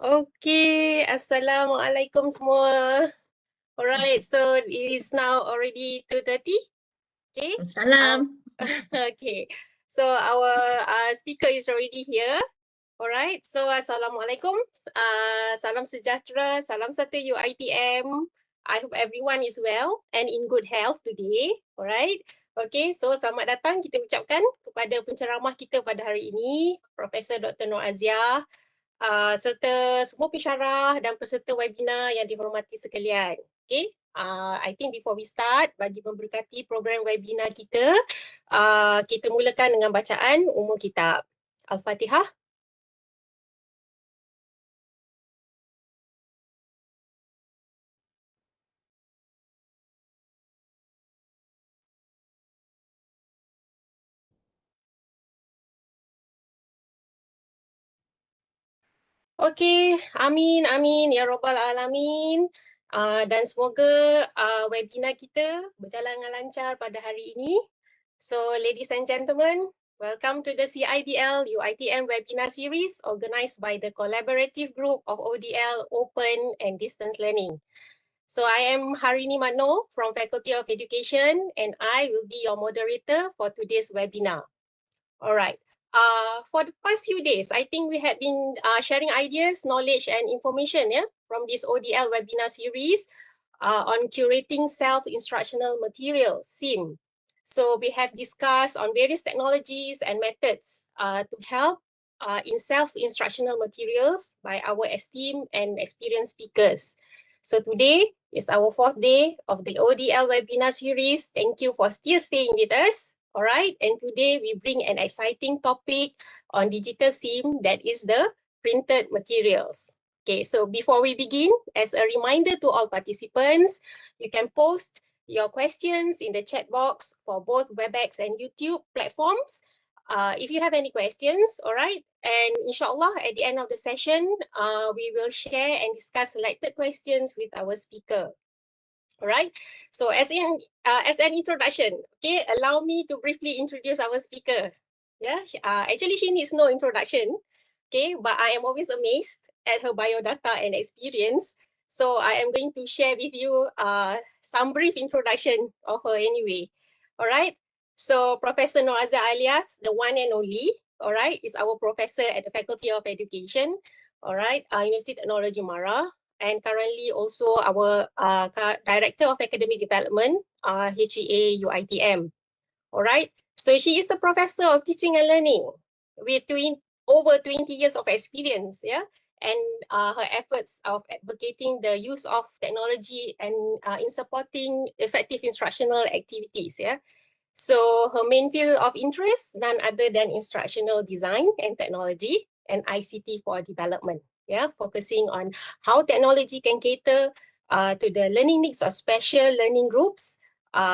Okay, Assalamualaikum semua. Alright, so it is now already 2:30. Okay. Salam. Okay. So our speaker is already here. Alright. So Assalamualaikum. Salam sejahtera, salam satu UITM. I hope everyone is well and in good health today. Alright. Okay, so selamat datang kita ucapkan kepada penceramah kita pada hari ini, Profesor Dr. Nur Aziah. Serta semua pensyarah dan peserta webinar yang dihormati sekalian. Okay, I think before we start, bagi memberkati program webinar kita, kita mulakan dengan bacaan umum kitab. Al-Fatihah. Okey, amin, amin, ya Rabbal Alamin. Dan semoga webinar kita berjalan dengan lancar pada hari ini. So, ladies and gentlemen, welcome to the CIDL UITM webinar series organized by the collaborative group of ODL, Open and Distance Learning. So, I am Harini Matno from Faculty of Education and I will be your moderator for today's webinar. All right. For the past few days, I think we had been sharing ideas, knowledge, and information from this ODL webinar series on curating self-instructional material, SIM. So we have discussed on various technologies and methods to help in self-instructional materials by our esteemed and experienced speakers. So today is our 4th day of the ODL webinar series. Thank you for still staying with us. All right, and today we bring an exciting topic on digital SIM, that is the printed materials. Okay, so before we begin, as a reminder to all participants, you can post your questions in the chat box for both WebEx and YouTube platforms. If you have any questions, all right, and inshallah at the end of the session, we will share and discuss selected questions with our speaker. All right. So as an introduction, okay, allow me to briefly introduce our speaker. Yeah, actually she needs no introduction, okay, but I am always amazed at her biodata and experience. So I am going to share with you some brief introduction of her anyway. All right. So Professor Nur Aziah Alias, the one and only, all right, is our professor at the Faculty of Education, all right, University Technology Mara, and currently also our Director of Academic Development, HEA UITM. All right. So she is a professor of teaching and learning with over 20 years of experience, yeah, and her efforts of advocating the use of technology and in supporting effective instructional activities, yeah. So her main field of interest, none other than instructional design and technology and ICT for development, yeah, focusing on how technology can cater to the learning needs of special learning groups,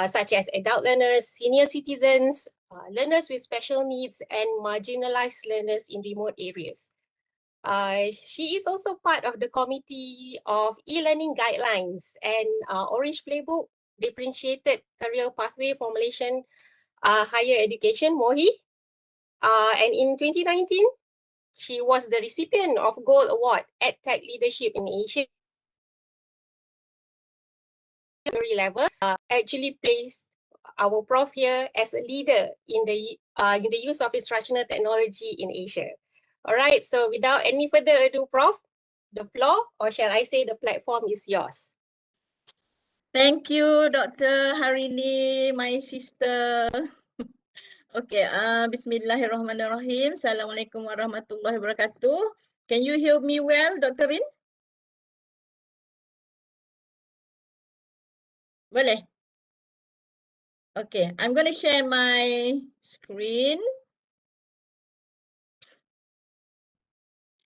such as adult learners, senior citizens, learners with special needs, and marginalized learners in remote areas. She is also part of the committee of e-learning guidelines and Orange Playbook differentiated career pathway formulation higher education, MOHI. And in 2019, she was the recipient of Gold Award at Tech Leadership in Asia level. Actually placed our prof here as a leader in the use of instructional technology in Asia. All right, so without any further ado, Prof, the floor, or shall I say the platform is yours. Thank you, Dr. Harini, my sister. Okay, Bismillahirrahmanirrahim. Assalamualaikum warahmatullahi wabarakatuh. Can you hear me well, Dr. Rin? Boleh? Okay, I'm going to share my screen.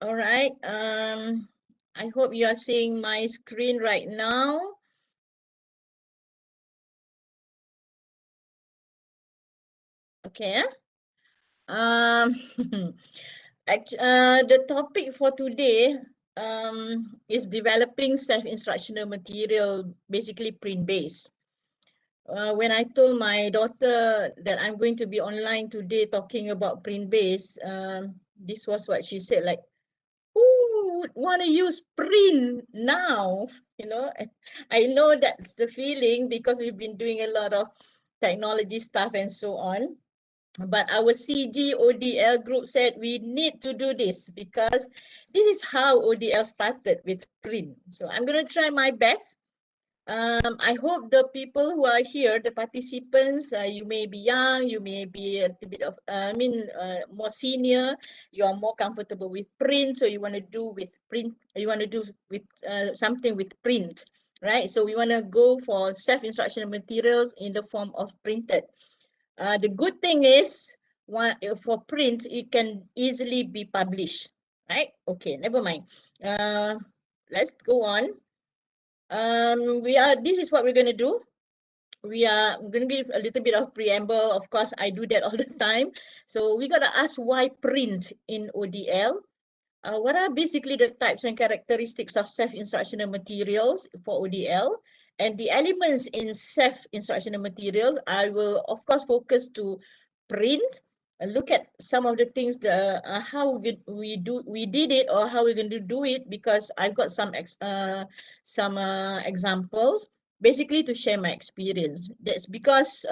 All right. I hope you are seeing my screen right now. Okay. The topic for today is developing self-instructional material, basically print-based. When I told my daughter that I'm going to be online today talking about print-based, this was what she said, like, ooh, would want to use print now, you know. I know that's the feeling because we've been doing a lot of technology stuff and so on. But our CG ODL group said we need to do this because this is how ODL started with print. So I'm going to try my best. I hope the people who are here, the participants, you may be young, you may be a little bit of, more senior, you are more comfortable with print, so you want to do with print, you want to do with something with print, right? So we want to go for self-instructional materials in the form of printed. The good thing is, for print, it can easily be published, right? Okay, never mind. Let's go on. This is what we're going to do. I'm going to give a little bit of preamble. Of course, I do that all the time. So we got to ask why print in ODL. What are basically the types and characteristics of self-instructional materials for ODL? And the elements in self-instructional materials, I will, of course, focus to print, look at some of the things, how we did it or how we're going to do it, because I've got some examples, basically to share my experience. That's because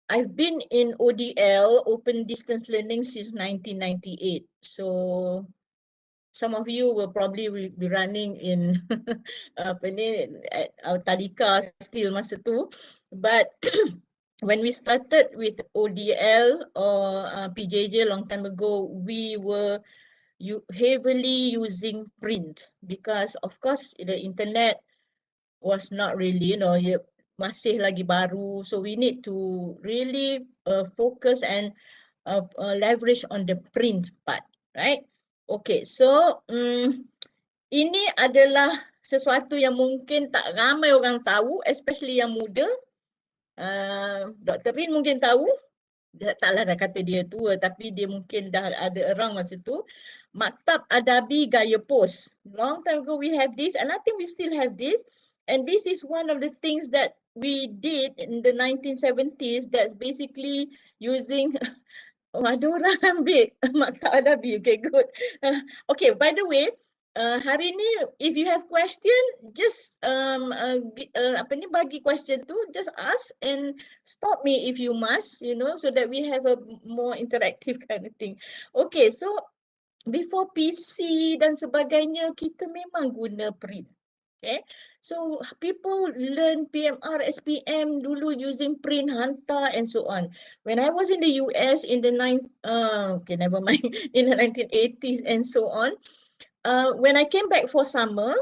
I've been in ODL, Open Distance Learning, since 1998. So some of you will probably be running in apa ni, at our Tadika still masa tu. But when we started with ODL or PJJ long time ago, we were heavily using print because of course the internet was not really, masih lagi baru. So we need to really focus and leverage on the print part, right? Okay, so ini adalah sesuatu yang mungkin tak ramai orang tahu, especially yang muda. Dr. Rin mungkin tahu, taklah dah kata dia tua, tapi dia mungkin dah ada around masa tu. Maktab Adabi Gaya Post. Long time ago we have this, and I think we still have this. And this is one of the things that we did in the 1970s, that's basically using ada orang ambil Maktab Adabi. Okay, good. Okay, by the way, hari ni if you have question, just bagi question tu, just ask and stop me if you must, so that we have a more interactive kind of thing. Okay, so before PC dan sebagainya, kita memang guna print. Okay, so people learn PMR, SPM dulu using print, hantar and so on. When I was in the US in the never mind, in the 1980s and so on, when I came back for summer,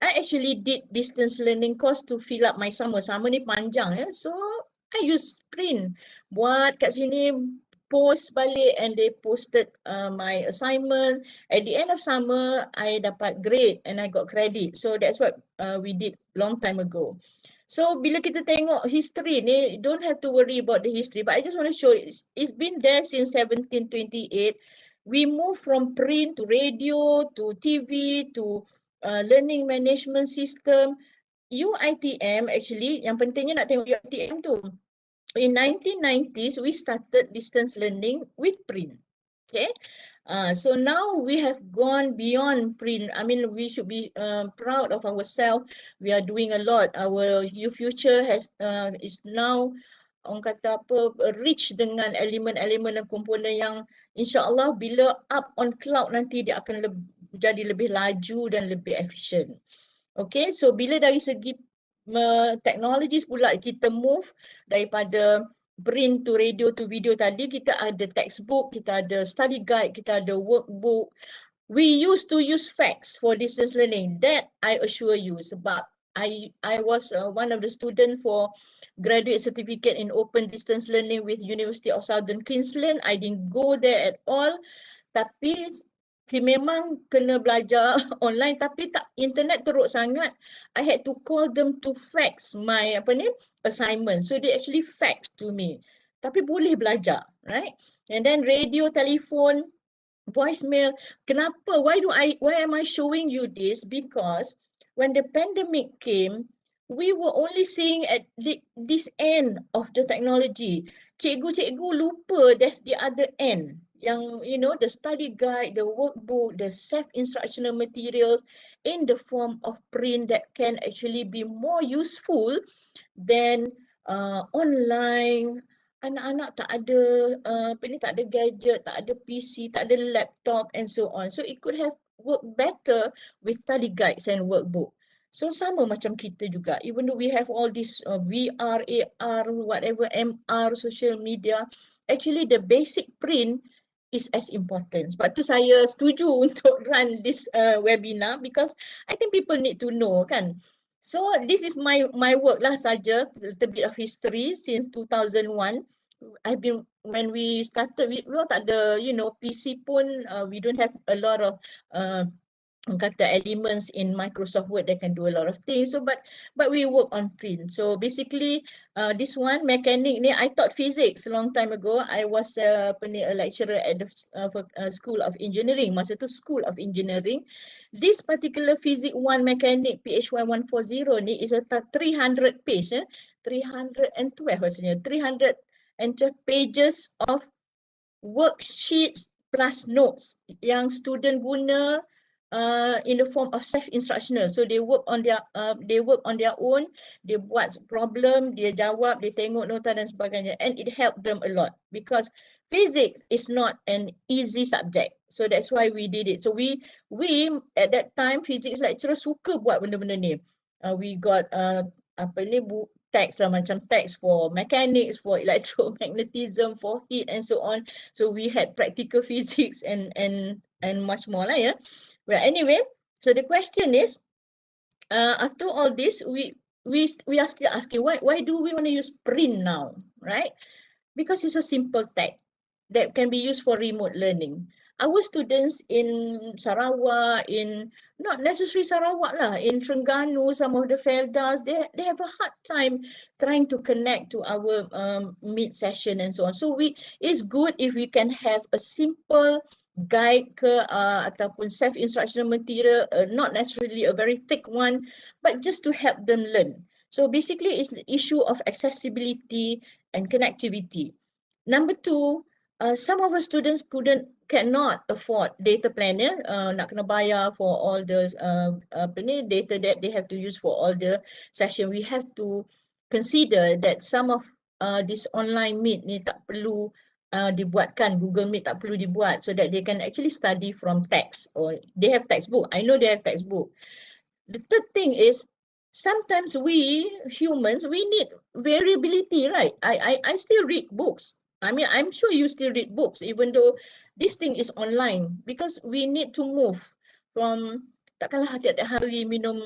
I actually did distance learning course to fill up my summer. Summer ni panjang ya, so I use print. Buat kat sini, post balik, and they posted my assignment. At the end of summer, I dapat grade and I got credit. So that's what we did long time ago. So bila kita tengok history ni, don't have to worry about the history, but I just want to show it's been there since 1728. We moved from print to radio to TV to learning management system. UITM actually, yang pentingnya nak tengok UITM tu. In 1990s, we started distance learning with print. Okay, so now we have gone beyond print. I mean, we should be proud of ourselves. We are doing a lot. Our future is now, orang kata apa, rich dengan elemen-elemen dan komponen yang insyaAllah bila up on cloud nanti dia akan jadi lebih laju dan lebih efisien. Okay, so bila dari segi technologies pula kita move daripada print to radio to video tadi, kita ada textbook, kita ada study guide, kita ada workbook. We used to use fax for distance learning. That I assure you, sebab I was one of the student for graduate certificate in open distance learning with University of Southern Queensland. I didn't go there at all, tapi memang kena belajar online, tapi tak, internet teruk sangat. I had to call them to fax my assignment. So they actually fax to me. Tapi boleh belajar, right? And then radio, telephone, voicemail. Kenapa? Why am I showing you this? Because when the pandemic came, we were only seeing at this end of the technology. Cikgu-cikgu lupa there's the other end. yang the study guide, the workbook, the self-instructional materials in the form of print that can actually be more useful than online. Anak-anak tak ada tak ada gadget, tak ada PC, tak ada laptop and so on. So it could have worked better with study guides and workbook. So sama macam kita juga, even though we have all this VR, AR, whatever, MR, social media, actually the basic print is as important. Sebab tu saya setuju untuk run this webinar, because I think people need to know kan. So this is my work lah saja, a little bit of history since 2001. I've been, when we started, we tak ada, PC pun, we don't have a lot of kata elements in Microsoft Word that can do a lot of things. So but we work on print. So basically this one mechanic ni, I taught physics a long time ago. I was a lecturer at the School of Engineering. Masa tu School of Engineering. This particular physics 1 mechanic PHY 140 ni is a 300 page, 312 rasanya, 312 pages of worksheets plus notes yang student guna in the form of self-instructional. So they work on their own, dia buat problem, dia jawab, dia tengok nota dan sebagainya, and it helped them a lot because physics is not an easy subject. So that's why we did it. So we at that time physics lecturer suka buat benda-benda ni. We got text lah, macam text for mechanics, for electromagnetism, for heat and so on. So we had practical physics and much more lah, yeah. Well, anyway, so the question is, after all this, we are still asking, why do we want to use print now, right? Because it's a simple tag that can be used for remote learning. Our students in Sarawak, in not necessarily Sarawak lah, in Terengganu, some of the Feldas, they have a hard time trying to connect to our meet session and so on. So it's good if we can have a simple guide ke ataupun self-instructional material, not necessarily a very thick one, but just to help them learn. So basically it's the issue of accessibility and connectivity. Number two, some of our students cannot afford data planner, nak kena bayar for all the data that they have to use for all the session. We have to consider that some of this online meet ni tak perlu dibuatkan, Google Meet tak perlu dibuat, so that they can actually study from text, or they have textbook. I know they have textbook. The third thing is, sometimes we humans, we need variability, right? I still read books. I mean, I'm sure you still read books, even though this thing is online, because we need to move from, takkanlah tiap-tiap hari minum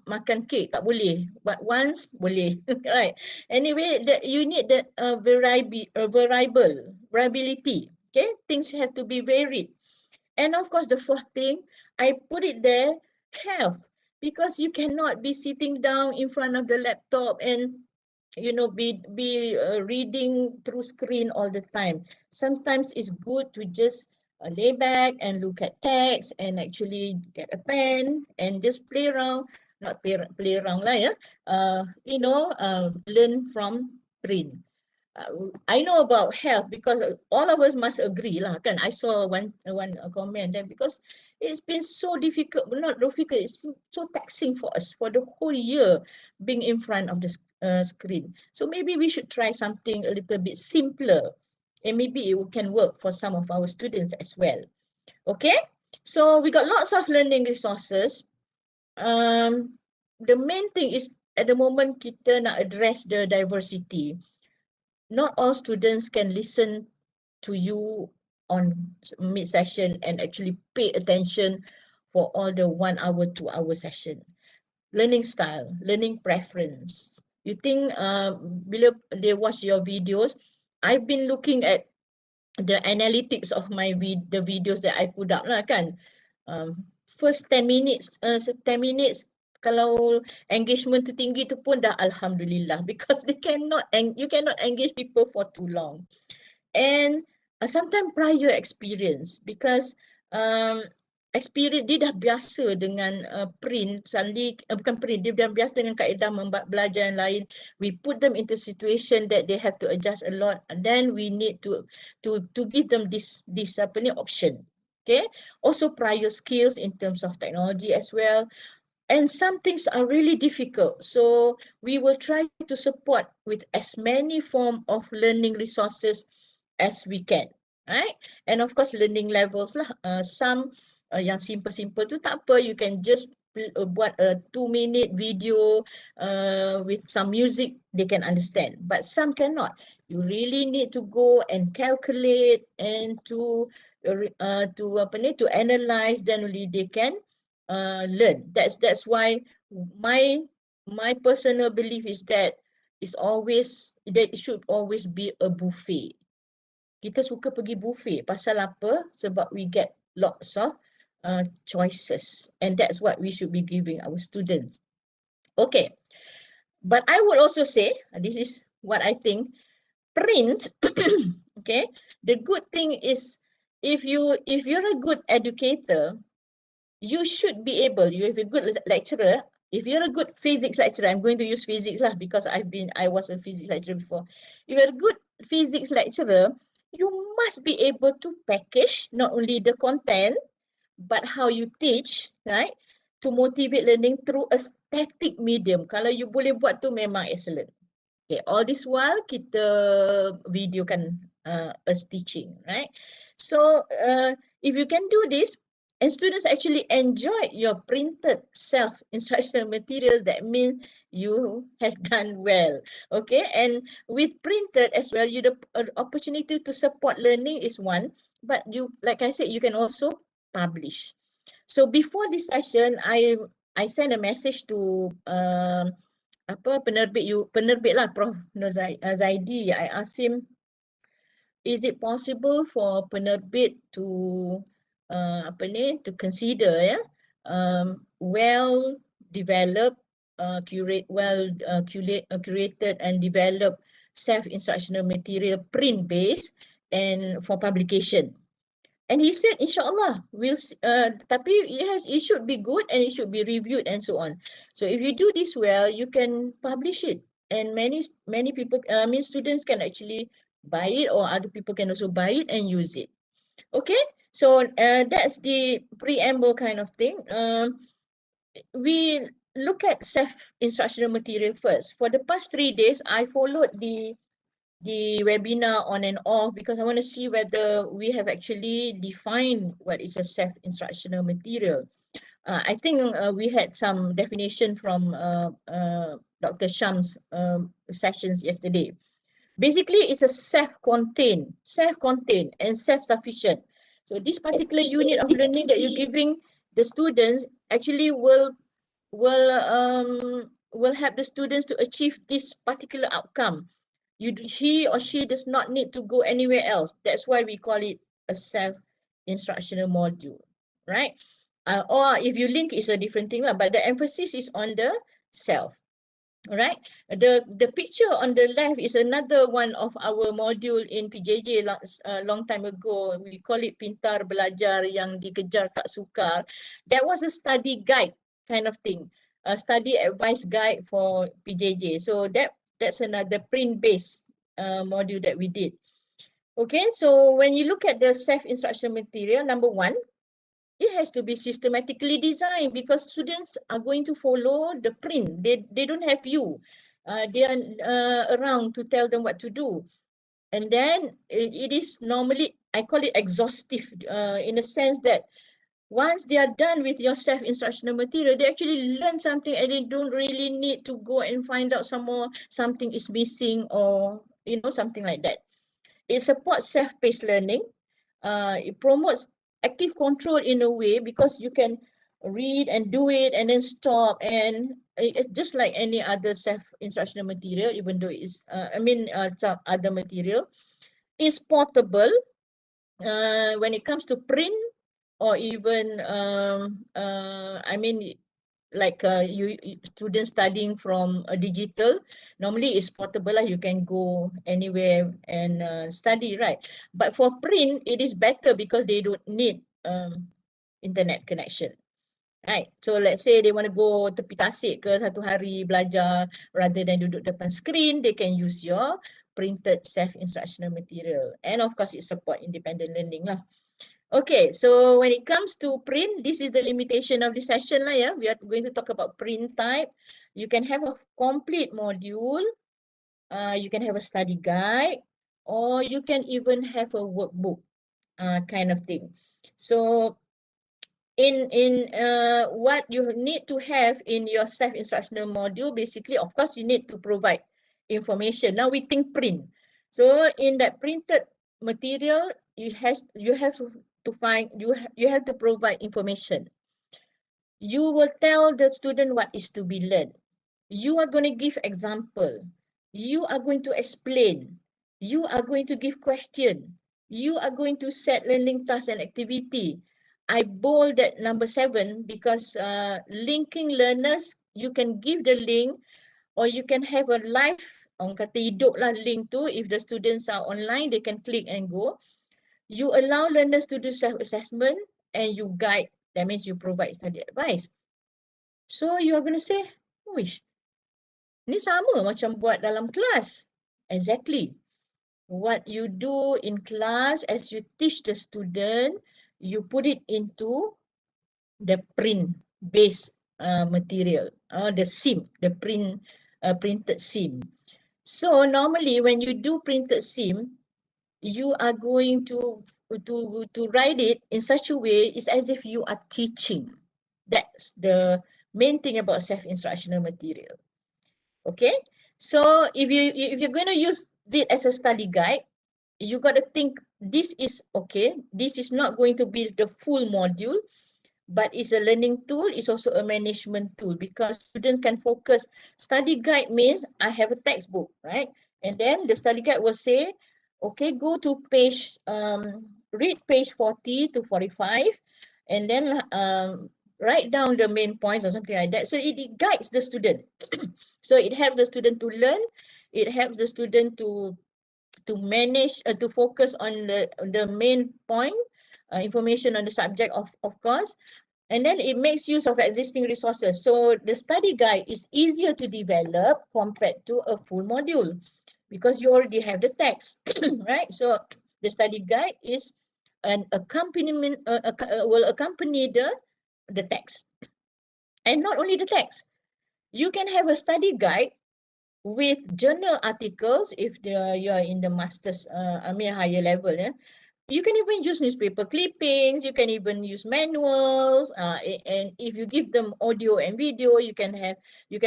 makan kek, tak boleh, but once boleh. Right? Anyway, you need the variability. Okay, things have to be varied. And of course, the fourth thing, I put it there, health, because you cannot be sitting down in front of the laptop and be reading through screen all the time. Sometimes it's good to just lay back and look at text and actually get a pen and just play around, not play around lah, yeah. Learn from print. I know about health because all of us must agree lah kan. I saw one comment there, because it's been so difficult, not difficult, it's so taxing for us for the whole year being in front of the screen. So maybe we should try something a little bit simpler, and maybe it can work for some of our students as well. Okay, so we got lots of learning resources. The main thing is, at the moment kita nak address the diversity. Not all students can listen to you on mid-session and actually pay attention for all the 1 hour, 2 hour session. Learning style, learning preference. You think bila they watch your videos, I've been looking at the analytics of the videos that I put up lah kan. First 10 minutes, kalau engagement tu tinggi tu pun dah alhamdulillah, because you cannot engage people for too long. And sometimes prior experience, because experience, dia dah biasa dengan print, suddenly bukan print, dia dah biasa dengan kaedah belajar yang lain. We put them into situation that they have to adjust a lot, and then we need to give them this apa ni option. Okay, also prior skills in terms of technology as well. And some things are really difficult, so we will try to support with as many form of learning resources as we can, right? And of course learning levels lah, some yang simple tu tak apa, you can just buat a 2-minute video with some music, they can understand, but some cannot. You really need to go and calculate and to apa ni, to analyze, then only they can learn. That's why my personal belief is that it should always be a buffet. Kita suka pergi buffet pasal apa? Sebab we get lots of choices, and that's what we should be giving our students. Okay, but I would also say, this is what I think, print. Okay, the good thing is if you're a good educator, you should be able, you have a good lecturer, if you're a good physics lecturer, I'm going to use physics lah because I was a physics lecturer before. If you're a good physics lecturer, you must be able to package not only the content, but how you teach, right? To motivate learning through a static medium. Kalau you boleh buat tu memang excellent. Okay, all this while kita videokan us teaching, right? So if you can do this, and students actually enjoy your printed self-instructional materials, that means you have done well. Okay, and with printed as well, you the opportunity to support learning is one, but you, like I said, you can also publish. So before this session, I sent a message to apa penerbit lah, Prof. Zaidi. I asked him, is it possible for penerbit to apa ni, to consider well developed, curated and developed self-instructional material, print based, and for publication. And he said, inshallah, tapi it should be good and it should be reviewed and so on. So if you do this well, you can publish it, and many people, students can actually buy it, or other people can also buy it and use it. Okay, so that's the preamble kind of thing. We look at self-instructional material first. For the past 3 days, I followed the webinar on and off because I want to see whether we have actually defined what is a self-instructional material. I think we had some definition from Dr. Sham's sessions yesterday. Basically, it's a self-contained and self-sufficient. So this particular unit of learning that you're giving the students actually will help the students to achieve this particular outcome. He or she does not need to go anywhere else. That's why we call it a self-instructional module, right? Or if you link, it's a different thing, but the emphasis is on the self. Right, the picture on the left is another one of our module in PJJ long time ago. We call it Pintar Belajar Yang Dikejar Tak Sukar. That was a study guide kind of thing, a study advice guide for PJJ. So that's another print-based module that we did. Okay, so when you look at the self-instruction material, number one, it has to be systematically designed because students are going to follow the print. They don't have you. They are around to tell them what to do. And then it is normally, I call it exhaustive, in a sense that once they are done with your self-instructional material, they actually learn something and they don't really need to go and find out some more, something is missing, or something like that. It supports self-paced learning. It promotes active control in a way because you can read and do it and then stop, and it's just like any other self-instructional material, even though it's some other material. It's portable when it comes to print, or even like students studying from a digital, normally it's portable lah. You can go anywhere and study, right? But for print, it is better because they don't need internet connection. Right, so let's say they want to go tepi tasik ke satu hari belajar, rather than duduk depan screen, they can use your printed self-instructional material. And of course, it support independent learning lah. Okay, so when it comes to print, this is the limitation of the session lah, yeah. We are going to talk about print type. You can have a complete module, you can have a study guide, or you can even have a workbook kind of thing. So in what you need to have in your self-instructional module, basically, of course, you need to provide information. Now we think print. So in that printed material, you have to find, you have to provide information. You will tell the student what is to be learned. You are going to give example. You are going to explain. You are going to give question. You are going to set learning task and activity. I bold that number 7 because linking learners, you can give the link, or you can have a live, orang kata hidup lah link tu. If the students are online, they can click and go. You allow learners to do self-assessment and you guide. That means you provide study advice. So you are going to say, wish, ni sama macam buat dalam kelas. Exactly. What you do in class, as you teach the student, you put it into the print-based material, the SIM, the printed SIM. So normally when you do printed SIM, you are going to write it in such a way, it's as if you are teaching. That's the main thing about self-instructional material. Okay, so if you're going to use it as a study guide, you got to think this is okay. This is not going to be the full module, but it's a learning tool. It's also a management tool because students can focus. Study guide means I have a textbook, right? And then the study guide will say, okay, go to page, read page 40 to 45, and then write down the main points or something like that. So it guides the student. So it helps the student to learn. It helps the student to manage, to focus on the main point, information on the subject, of course. And then it makes use of existing resources. So the study guide is easier to develop compared to a full module because you already have the text, right? So the study guide is an accompaniment, will accompany the text. And not only the text, you can have a study guide with journal articles if you are in the master's, higher level. Yeah? You can even use newspaper clippings, you can even use manuals, and if you give them audio and video, you can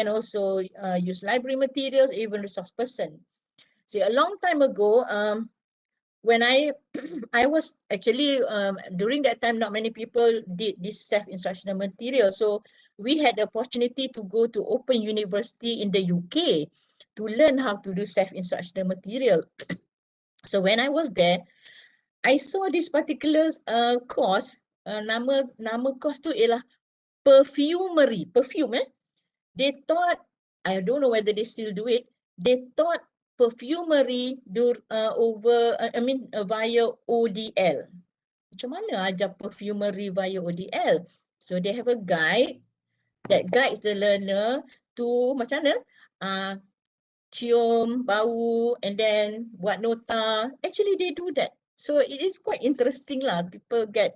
also use library materials, even resource person. See, a long time ago, when I I was actually, during that time, not many people did this self-instructional material. So we had the opportunity to go to Open University in the UK to learn how to do self-instructional material. So when I was there, I saw this particular course, nama course tu ialah perfumery, perfume. They thought, I don't know whether they still do it, they taught perfumery via ODL. Macam mana ajar perfumery via ODL? So they have a guide that guides the learner to macam mana cium, bau, and then buat nota. Actually, they do that. So it is quite interesting lah. People get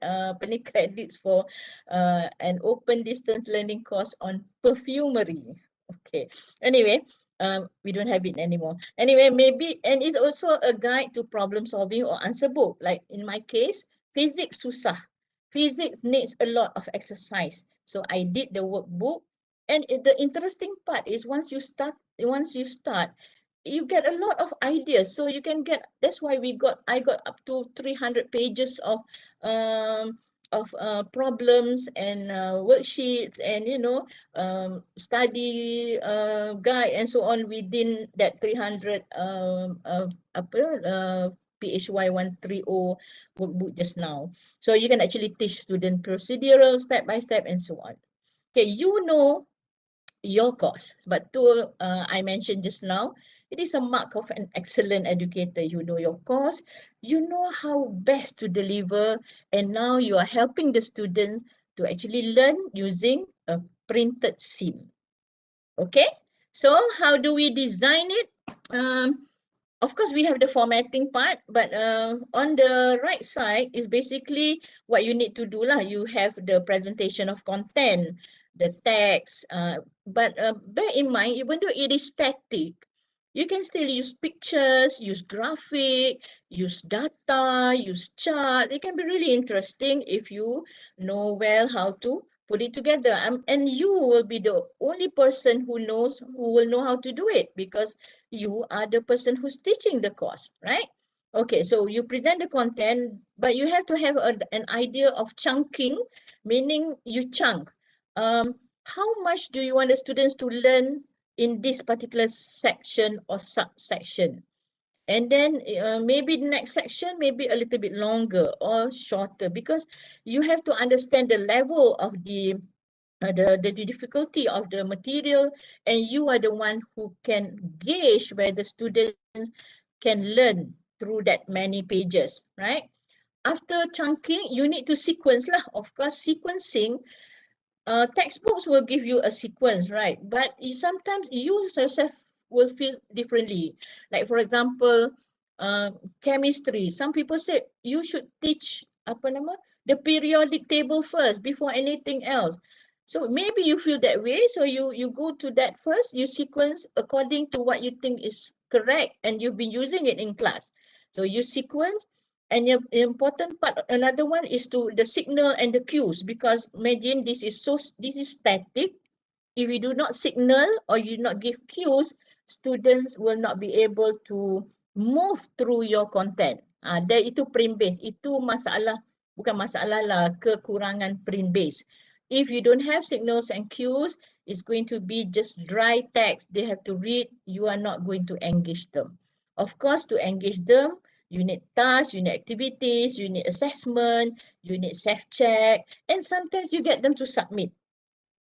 credits for an open distance learning course on perfumery. Okay. Anyway, we don't have it anymore. Anyway, maybe, and it's also a guide to problem solving or answer book. Like in my case, physics susah. Physics needs a lot of exercise. So I did the workbook. And the interesting part is once you start, you get a lot of ideas. So you can get, that's why I got up to 300 pages of problems and worksheets and, study guide and so on within that 300 PHY 130 workbook just now. So you can actually teach student procedural step by step and so on. Okay, your course, but I mentioned just now, It is a mark of an excellent educator. You know your course, you know how best to deliver, and now you are helping the students to actually learn using a printed sim. Okay, so how do we design it? Of course, we have the formatting part, but on the right side is basically what you need to do lah. You have the presentation of content, the text, but bear in mind, even though it is static, you can still use pictures, use graphic, use data, use charts. It can be really interesting if you know well how to put it together. And you will be the only person who will know how to do it, because you are the person who's teaching the course, right? Okay, so you present the content, but you have to have an idea of chunking, meaning you chunk. How much do you want the students to learn in this particular section or subsection? And then maybe the next section may be a little bit longer or shorter, because you have to understand the level of the difficulty of the material, and you are the one who can gauge whether students can learn through that many pages, right? After chunking, you need to sequence lah. Of course, sequencing, textbooks will give you a sequence, right? But sometimes you yourself will feel differently. Like for example, chemistry. Some people say you should teach the periodic table first before anything else. So maybe you feel that way. So you go to that first. You sequence according to what you think is correct, and you've been using it in class. So you sequence. And the important part, another one, is to the signal and the cues, because imagine this is static. If you do not signal or you not give cues, students will not be able to move through your content. Dan itu print base. Itu masalah, bukan masalah lah, kekurangan print base. If you don't have signals and cues, it's going to be just dry text. They have to read. You are not going to engage them. Of course, to engage them, you need tasks, you need activities, you need assessment, you need self-check, and sometimes you get them to submit.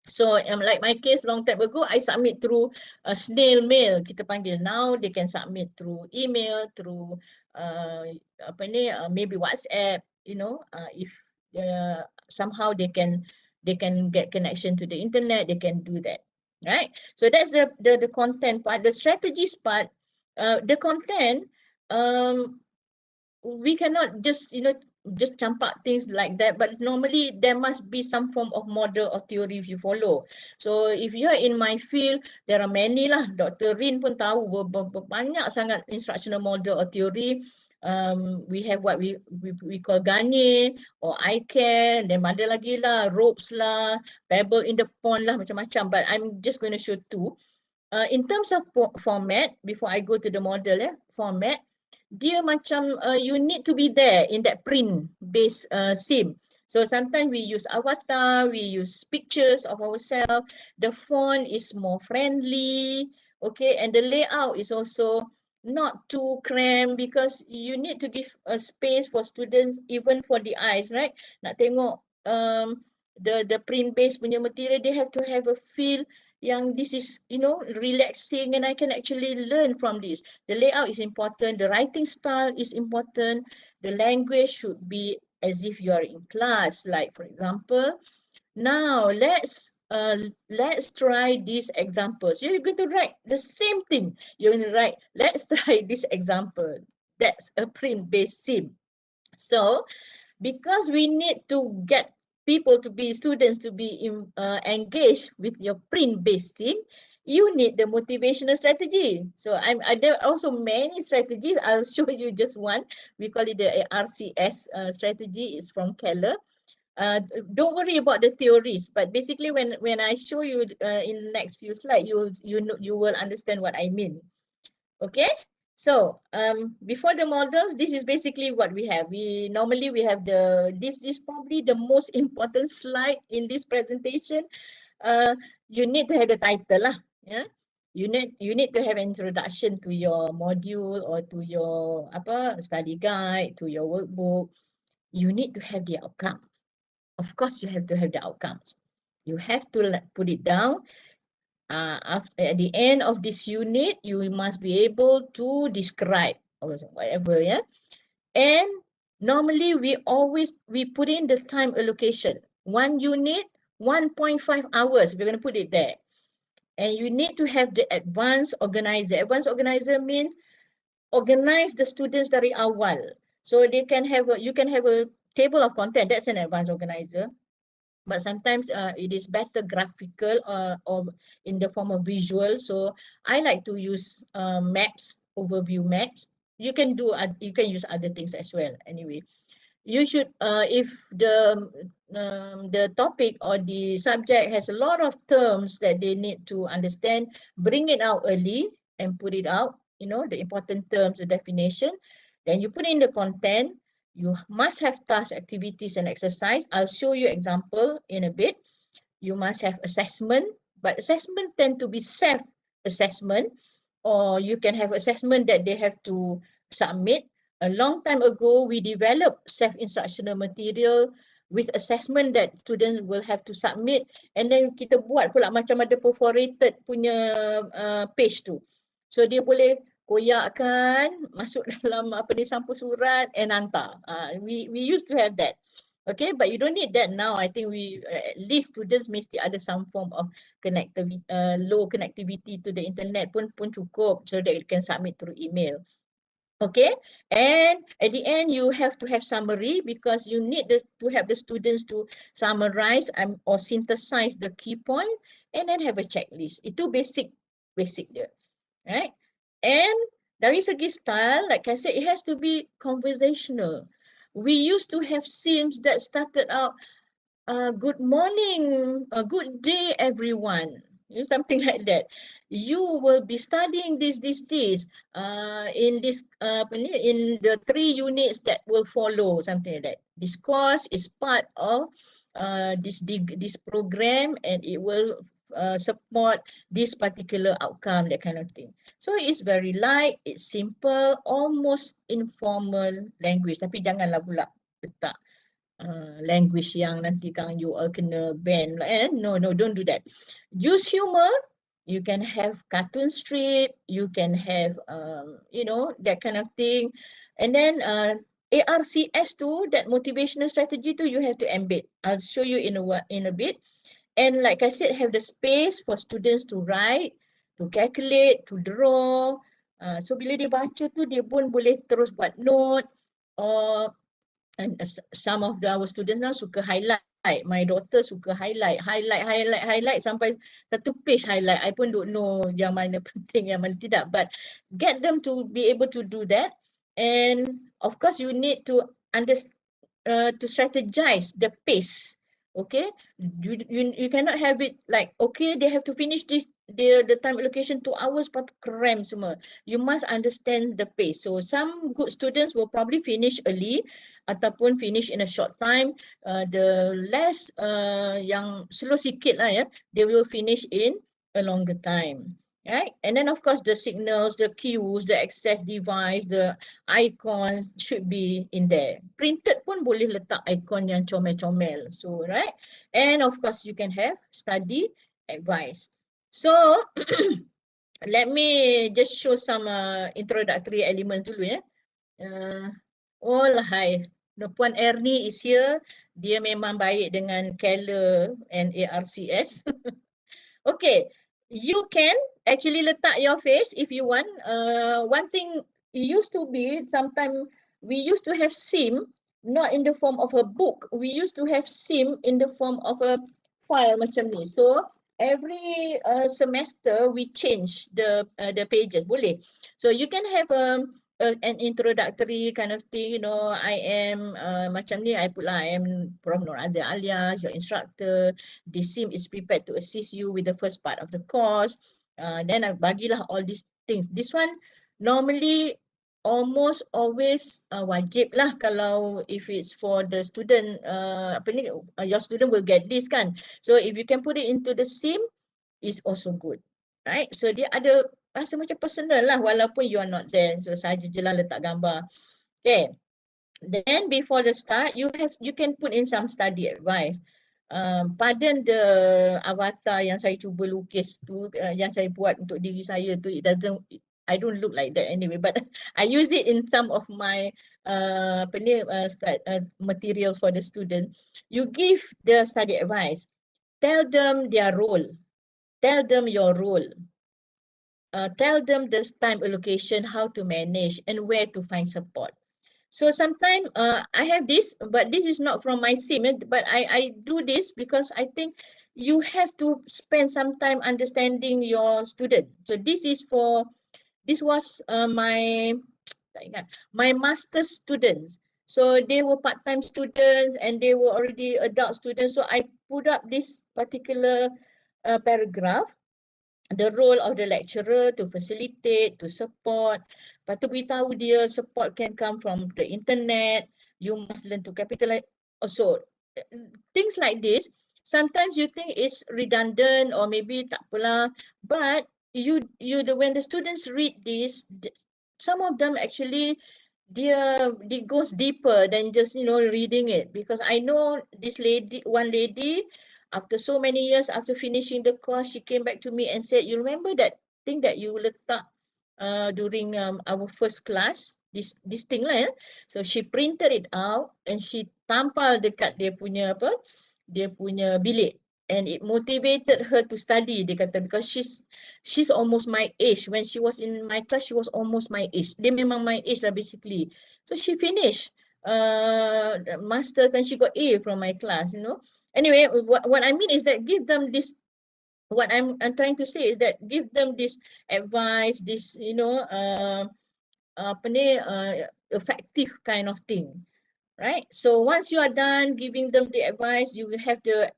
So like my case long time ago, I submit through a snail mail, kita panggil. Now they can submit through email, through maybe WhatsApp, if somehow they can get connection to the internet, they can do that, right? So that's the content part. The strategies part, the content, we cannot just just campak things like that, but normally there must be some form of model or theory if you follow. So if you're in my field, there are many lah. Dr. Rin pun tahu banyak sangat instructional model or theory. We have what we call Ganye or ICANN, then ada lagi lah, ropes lah, pebble in the pond lah, macam-macam. But I'm just going to show two. In terms of format, before I go to the model, format, dia macam you need to be there in that print based sim. So sometimes we use avatar, we use pictures of ourselves. The font is more friendly, okay, and the layout is also not too cramped, because you need to give a space for students, even for the eyes, right? Nak tengok the print based punya material, they have to have a feel yang this is relaxing, and I can actually learn from this. The layout is important, the writing style is important, the language should be as if you are in class. Like for example, now let's try this example. So you're going to write the same thing. You're going to write, let's try this example. That's a print-based sim. So because we need to get students to be engaged with your print-based team, you need the motivational strategy. So there are also many strategies. I'll show you just one. We call it the RCS strategy. It's from Keller. Don't worry about the theories, but basically when I show you in the next few slides, you will understand what I mean. Okay. So before the models, this is basically what we have. Normally we have this is probably the most important slide in this presentation. You need to have the title lah. Yeah. You need to have an introduction to your module or to your study guide, to your workbook. You need to have the outcomes. Of course, you have to have the outcomes. You have to put it down. at the end of this unit, you must be able to describe or whatever, yeah. And normally we put in the time allocation. One unit, 1.5 hours. We're going to put it there. And you need to have the advanced organizer. Advanced organizer means organize the students dari awal. So they can have you can have a table of content. That's an advanced organizer. But sometimes it is better graphical or in the form of visual. So I like to use maps, overview maps. You can use other things as well. Anyway, you should if the topic or the subject has a lot of terms that they need to understand, bring it out early and put it out, you know, the important terms, the definition. Then you put in the content. You must have task, activities and exercise. I'll show you example in a bit. You must have assessment, but assessment tend to be self-assessment, or you can have assessment that they have to submit. A long time ago, we developed self-instructional material with assessment that students will have to submit, and then kita buat pula macam ada perforated punya page tu. So dia boleh koyakkan, masuk dalam apa ni, sampul surat and hantar. We used to have that. Okay, but you don't need that now. I think at least students mesti ada some form of connectivity, low connectivity to the internet pun cukup, so that you can submit through email. Okay, and at the end you have to have summary, because you need to have the students to summarize or synthesize the key point, and then have a checklist. Itu basic dia, right? And dari segi style, like I said, it has to be conversational. We used to have scenes that started out, good morning, good day, everyone. Something like that. You will be studying this, in this, in the 3 units that will follow, something like that. This course is part of this program, and it will support this particular outcome, that kind of thing. So it's very light, it's simple, almost informal language. Tapi janganlah pula letak language yang nanti kang you all kena ban lah, no, don't do that. Use humor. You can have cartoon strip, you can have you know, that kind of thing. And then ARCS too, that motivational strategy too, you have to embed. I'll show you in a bit. And like I said, have the space for students to write, to calculate, to draw. So bila dia baca tu, dia pun boleh terus buat note, or and some of our students now suka highlight. My daughter suka highlight sampai satu page highlight. I pun don't know yang mana penting, yang mana tidak. But get them to be able to do that. And of course, you need to to strategize the pace. Okay, you cannot have it like, okay, they have to finish this, the time allocation 2 hours, but cram semua. You must understand the pace. So some good students will probably finish early ataupun finish in a short time. The less yang slow sikit lah, ya, they will finish in a longer time. Right? And then of course the signals, the cues, the access device, the icons should be in there. Printed pun boleh letak icon yang comel-comel. So, right? And of course you can have study advice. So let me just show some introductory elements dulu, ya. Oh hai, Puan Ernie is here. Dia memang baik dengan Keller and ARCS. Okay, you can actually letak your face if you want. One thing used to be, sometimes we used to have SIM, not in the form of a book. We used to have SIM in the form of a file macam ni. So every semester we change the pages, boleh. So you can have an introductory kind of thing, you know, I am macam ni, I put lah, I am Prof. Nur Azia Alias, your instructor. This SIM is prepared to assist you with the first part of the course. Then I bagilah all these things. This one normally almost always wajib lah kalau if it's for the student, apa ni, your student will get this kan. So if you can put it into the SIM, is also good, right? So dia ada rasa macam personal lah walaupun you are not there. So saja je lah letak gambar. Okay. Then before the start, you can put in some study advice. pardon the avatar yang saya cuba lukis tu, yang saya buat untuk diri saya tu, I don't look like that anyway, but I use it in some of my materials for the student. You give the study advice, tell them their role, tell them your role, tell them the time allocation, how to manage, and where to find support. So sometimes I have this, but this is not from my sim, but I do this because I think you have to spend some time understanding your student. So this was my master's students. So they were part-time students and they were already adult students. So I put up this particular paragraph, the role of the lecturer to facilitate, to support. Lepas tu beritahu dia support can come from the internet. You must learn to capitalize. Also, things like this, sometimes you think it's redundant or maybe tak apalah, but when the students read this, some of them actually it goes deeper than just reading it, because I know this one lady, after so many years after finishing the course, she came back to me and said, you remember that thing that you letak during our first class, this thing lah, so she printed it out and she tampal dekat dia punya bilik, and it motivated her to study, dia kata, because she's almost my age. When she was in my class, she was almost my age. Dia memang my age lah basically. So she finished masters and she got A from my class, Anyway, what I mean is that give them this, what I'm trying to say is that give them this advice, this, effective kind of thing. Right? So once you are done giving them the advice, you will have the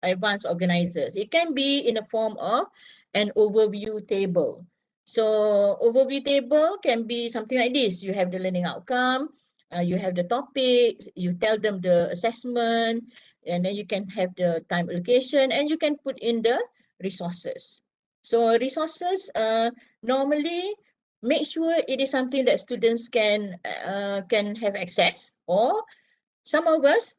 advanced organizers. It can be in the form of an overview table. So overview table can be something like this. You have the learning outcome, you have the topics, you tell them the assessment, and then you can have the time allocation, and you can put in the resources. So resources, normally make sure it is something that students can have access, or some of us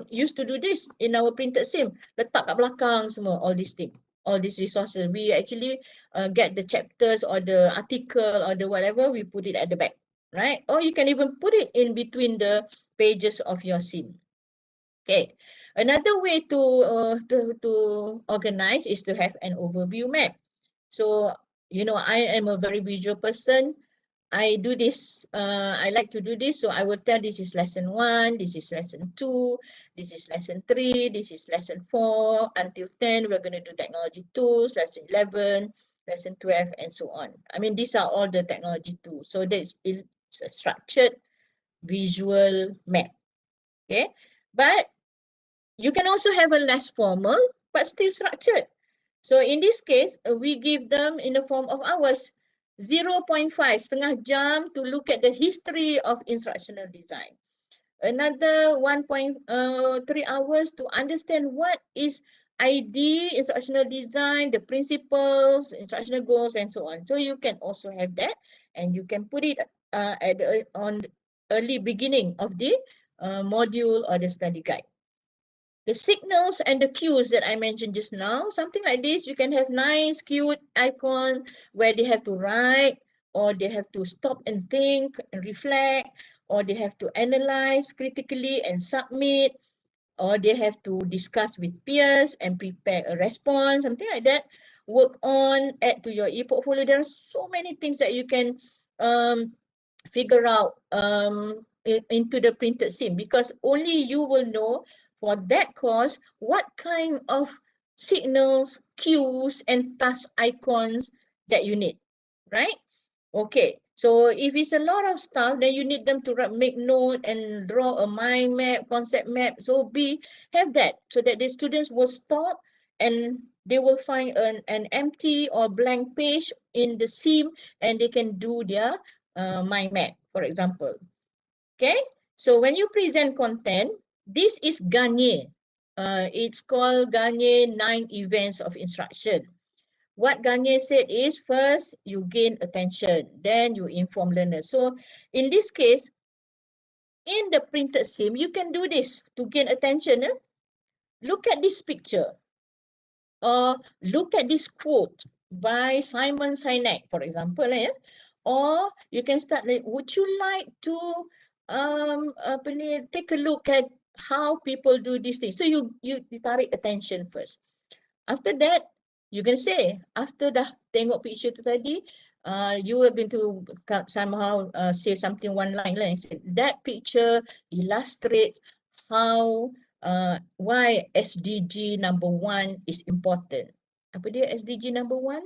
used to do this in our printed sim, letak kat belakang semua, all these things, all these resources. We actually get the chapters or the article or the whatever, we put it at the back, right? Or you can even put it in between the pages of your sim. Okay, another way to organize is to have an overview map. So, I am a very visual person. I do this, I like to do this. So I will tell this is lesson 1, this is lesson 2, this is lesson 3, this is lesson 4, until 10, we're going to do technology tools, lesson 11, lesson 12, and so on. I mean, these are all the technology tools. So it's a structured visual map. Okay, but you can also have a less formal, but still structured. So in this case, we give them in the form of hours, 0.5, setengah jam to look at the history of instructional design. Another 1.3 hours to understand what is ID, instructional design, the principles, instructional goals, and so on. So you can also have that, and you can put it on early beginning of the module or the study guide. The signals and the cues that I mentioned just now, something like this, you can have nice, cute icon where they have to write, or they have to stop and think and reflect, or they have to analyze critically and submit, or they have to discuss with peers and prepare a response, something like that. Work on, add to your e-portfolio. There are so many things that you can figure out into the printed sim, because only you will know for that course what kind of signals, cues, and task icons that you need, right? Okay, so if it's a lot of stuff, then you need them to make note and draw a mind map, concept map. So have that so that the students will stop and they will find an empty or blank page in the sim, and they can do their mind map, for example. Okay, so when you present content, this is Gagne. It's called Gagne 9 events of instruction. What Gagne said is, first you gain attention, then you inform learners. So in this case, in the printed sim, you can do this to gain attention. look at this picture, or look at this quote by Simon Sinek, for example, or you can start like, would you like to take a look at how people do these things? So you tarik attention first. After that, you can say, after dah tengok picture tu tadi, you are going to somehow say something one line lah. That picture illustrates how why SDG number 1 is important. Apa dia SDG number 1?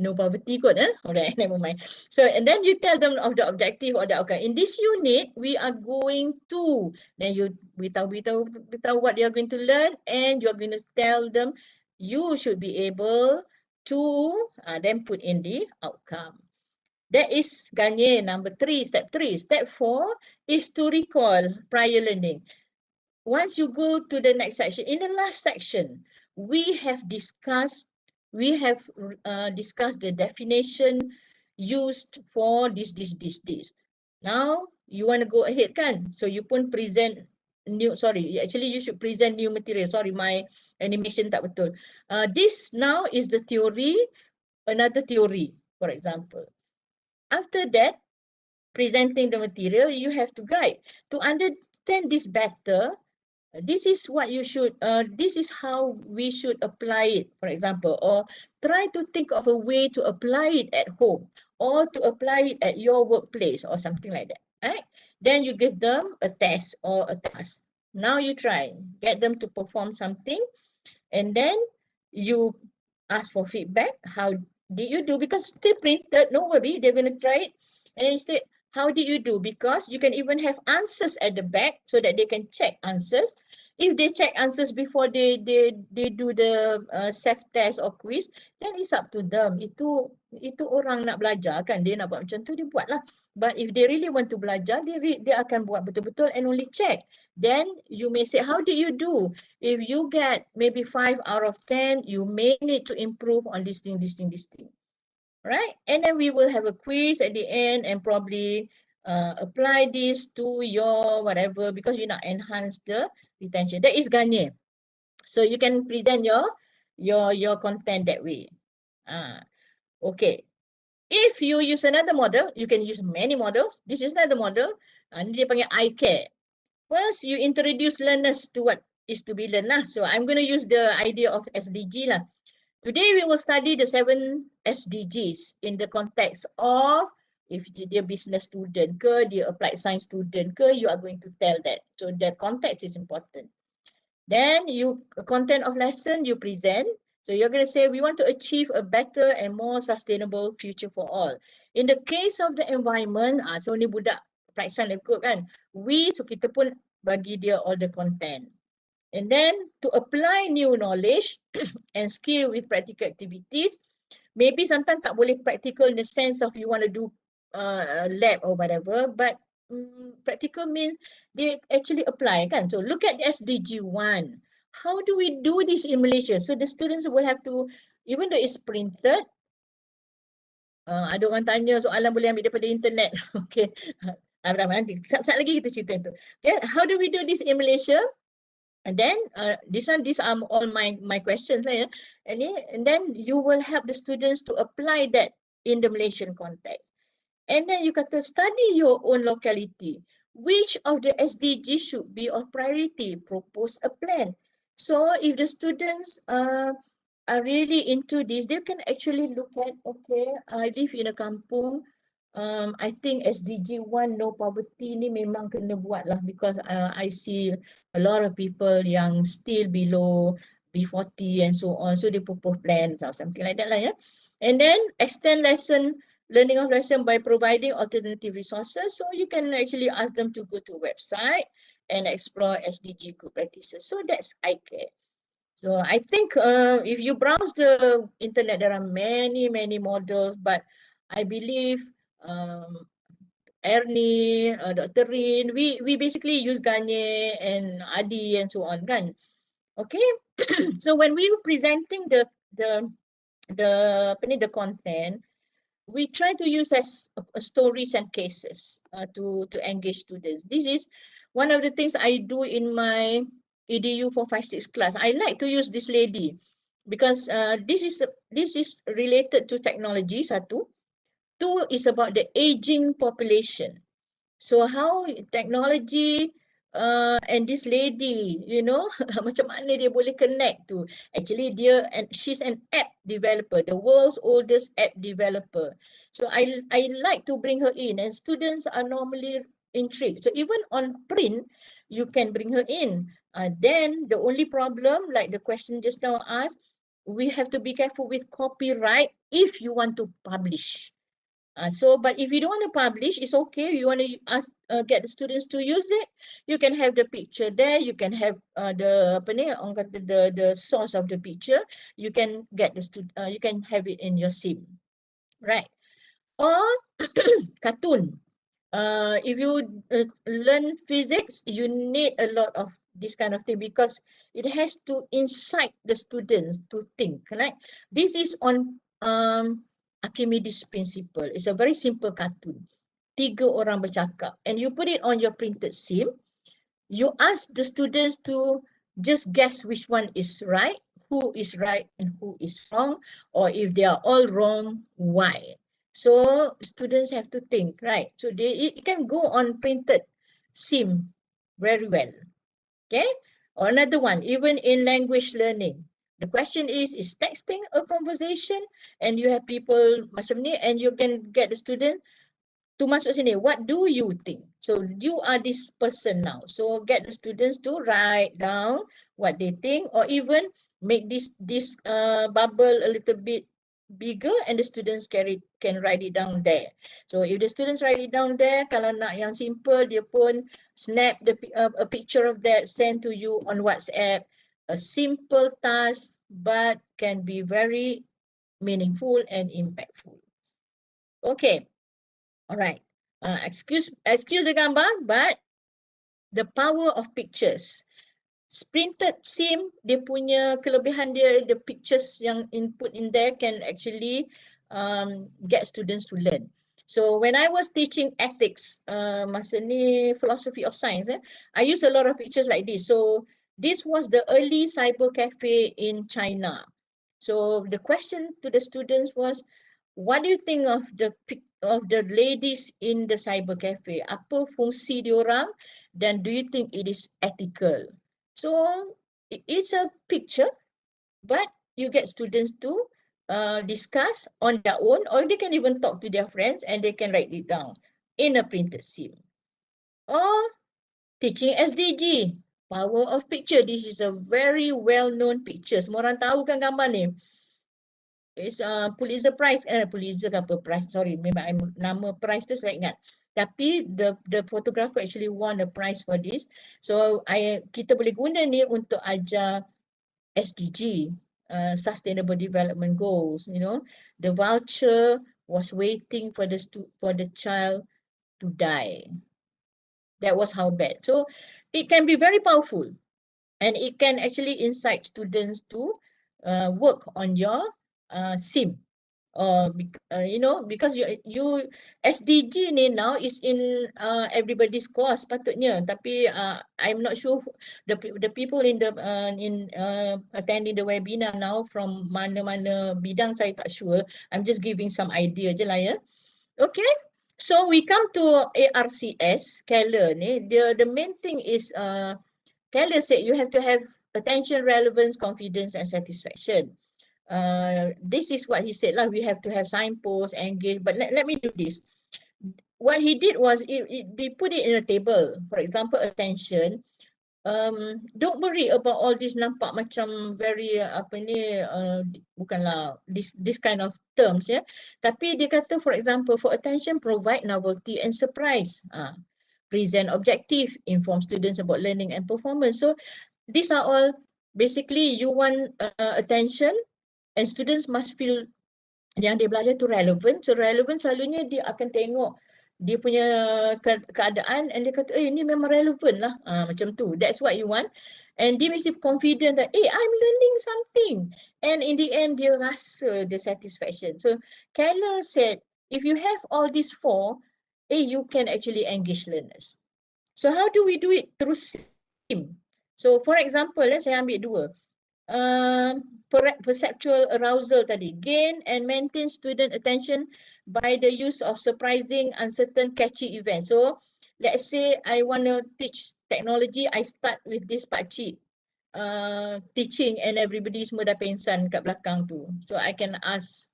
No poverty kot, alright, never mind. So, and then you tell them of the objective or the outcome. In this unit, we are going to, then you beritahu what you are going to learn, and you are going to tell them you should be able to then put in the outcome. That is Ganye number 3, step 3. Step 4 is to recall prior learning. Once you go to the next section, in the last section, we have discussed the definition used for this. Now, you want to go ahead, kan? So you pun present new, sorry, actually you should present new material. Sorry, my animation tak betul. This now is the theory, another theory, for example. After that, presenting the material, you have to guide. To understand this better, this is what you should, this is how we should apply it, for example, or try to think of a way to apply it at home, or to apply it at your workplace, or something like that, right? Then you give them a test or a task. Now you try, get them to perform something, and then you ask for feedback. How did you do? Because still printed, no worry, they're going to try it. And instead, how did you do? Because you can even have answers at the back so that they can check answers. If they check answers before they do the self-test or quiz, then it's up to them. Itu orang nak belajar kan, dia nak buat macam tu, dia buat lah. But if they really want to belajar, dia akan buat betul-betul and only check. Then you may say, how did you do? If you get maybe 5 out of 10, you may need to improve on this thing. Right? And then we will have a quiz at the end and probably apply this to your whatever, because you not enhance the retention. That is Ganye. So you can present your content that way. Okay. If you use another model, you can use many models. This is another model. Ini dia panggil I care. First, you introduce learners to what is to be learned lah. So I'm going to use the idea of SDG lah. Today we will study the 7 SDGs in the context of if dia business student ke, dia applied science student ke, you are going to tell that. So the context is important. Then you content of lesson you present. So you're going to say we want to achieve a better and more sustainable future for all. In the case of the environment, so ni budak applied science ikut kan. So kita pun bagi dia all the content. And then to apply new knowledge and skill with practical activities, maybe sometimes tak boleh practical in the sense of you want to do lab or whatever, but practical means they actually apply kan. So look at the SDG 1. How do we do this in Malaysia? So the students will have to, even though it's printed, ada orang tanya soalan boleh ambil daripada internet. Okay. Nanti, saat lagi kita cerita itu. Okay. How do we do this in Malaysia? And then these are all my questions lah, yeah. And then you will help the students to apply that in the Malaysian context. And then you kata study your own locality. Which of the SDGs should be of priority? Propose a plan. So if the students are really into this, they can actually look at, okay, I live in a kampung. I think SDG 1 no poverty ni memang kena buat lah, because I see a lot of people yang still below B40 and so on. So they propose plans or something like that lah, yeah. And then extend learning of lesson by providing alternative resources. So you can actually ask them to go to a website and explore SDG good practices. So that's ICARE. So I think if you browse the internet, there are many models, but I believe Ernie, Dr. Rin, we basically use Ganye and Adi and so on, kan? Okay. So when we were presenting the content, we try to use as stories and cases to engage students. This is one of the things I do in my EDU for 5-6 class. I like to use this lady because this is related to technology, satu. Two is about the aging population. So how technology and this lady, you know, macam mana dia boleh connect to. Actually she's an app developer, the world's oldest app developer. So I like to bring her in, and students are normally intrigued. So even on print, you can bring her in. Then the only problem, like the question just now asked, we have to be careful with copyright if you want to publish. But if you don't want to publish, it's okay. You want to get the students to use it, you can have the picture there. You can have the source of the picture. You can get you can have it in your sim, right? Or cartoon. If you learn physics, you need a lot of this kind of thing because it has to incite the students to think, right? This is on Archimedes principle. It's a very simple cartoon. 3 orang bercakap, and you put it on your printed sim. You ask the students to just guess which one is right, who is right and who is wrong, or if they are all wrong, why. So students have to think, right? So it can go on printed sim very well. Okay. Or another one, even in language learning, the question is texting a conversation? And you have people macam ni, and you can get the student to masuk sini, what do you think? So you are this person now. So get the students to write down what they think, or even make this bubble a little bit bigger, and the students can write it down there. So if the students write it down there, kalau nak yang simple, dia pun snap a picture of that, send to you on WhatsApp. A simple task, but can be very meaningful and impactful. Okay. Alright. Excuse the gambar, but the power of pictures. Printed sim, dia punya kelebihan dia, the pictures yang input in there can actually get students to learn. So when I was teaching ethics, masa ni philosophy of science, I use a lot of pictures like this. So this was the early cyber cafe in China. So the question to the students was, what do you think of the ladies in the cyber cafe? Apa fungsi diorang, dan do you think it is ethical? So it's a picture, but you get students to discuss on their own, or they can even talk to their friends and they can write it down in a printed sim. Or teaching SDG, power of picture. This is a very well-known picture. Semua orang tahu kan gambar ni. It's Pulitzer Prize, Pulitzer apa prize, sorry, memang nama prize tu saya ingat. Tapi the photographer actually won a prize for this. So kita boleh guna ni untuk ajar SDG, Sustainable Development Goals. You know, the vulture was waiting for the child to die. That was how bad. So it can be very powerful, and it can actually incite students to work on your sim. You know, because you SDG ni now is in everybody's course patutnya, tapi I'm not sure the people in attending the webinar now from mana-mana bidang, saya tak sure. I'm just giving some idea je lah ya. Okay, so we come to ARCS, Keller ni. The main thing is Keller said you have to have attention, relevance, confidence and satisfaction. This is what he said lah. We have to have signposts, engage. But let me do this. What he did was they put it in a table. For example, attention. Don't worry about all this nampak macam very bukanlah this kind of terms ya. Tapi dia kata, for example, for attention, provide novelty and surprise. Present objective, inform students about learning and performance. So these are all basically you want attention, and students must feel yang dia belajar tu relevant. So relevant selalunya dia akan tengok dia punya keadaan, and dia kata, ini memang relevant lah. Macam tu. That's what you want. And dia mesti confident that, I'm learning something. And in the end, dia rasa the satisfaction. So Keller said, if you have all these four, you can actually engage learners. So how do we do it? Through sim. So for example, saya ambil dua. Perceptual arousal tadi, gain and maintain student attention by the use of surprising, uncertain, catchy events. So let's say I want to teach technology, I start with this pakcik teaching and everybody semua dah pengsan kat belakang tu. So I can ask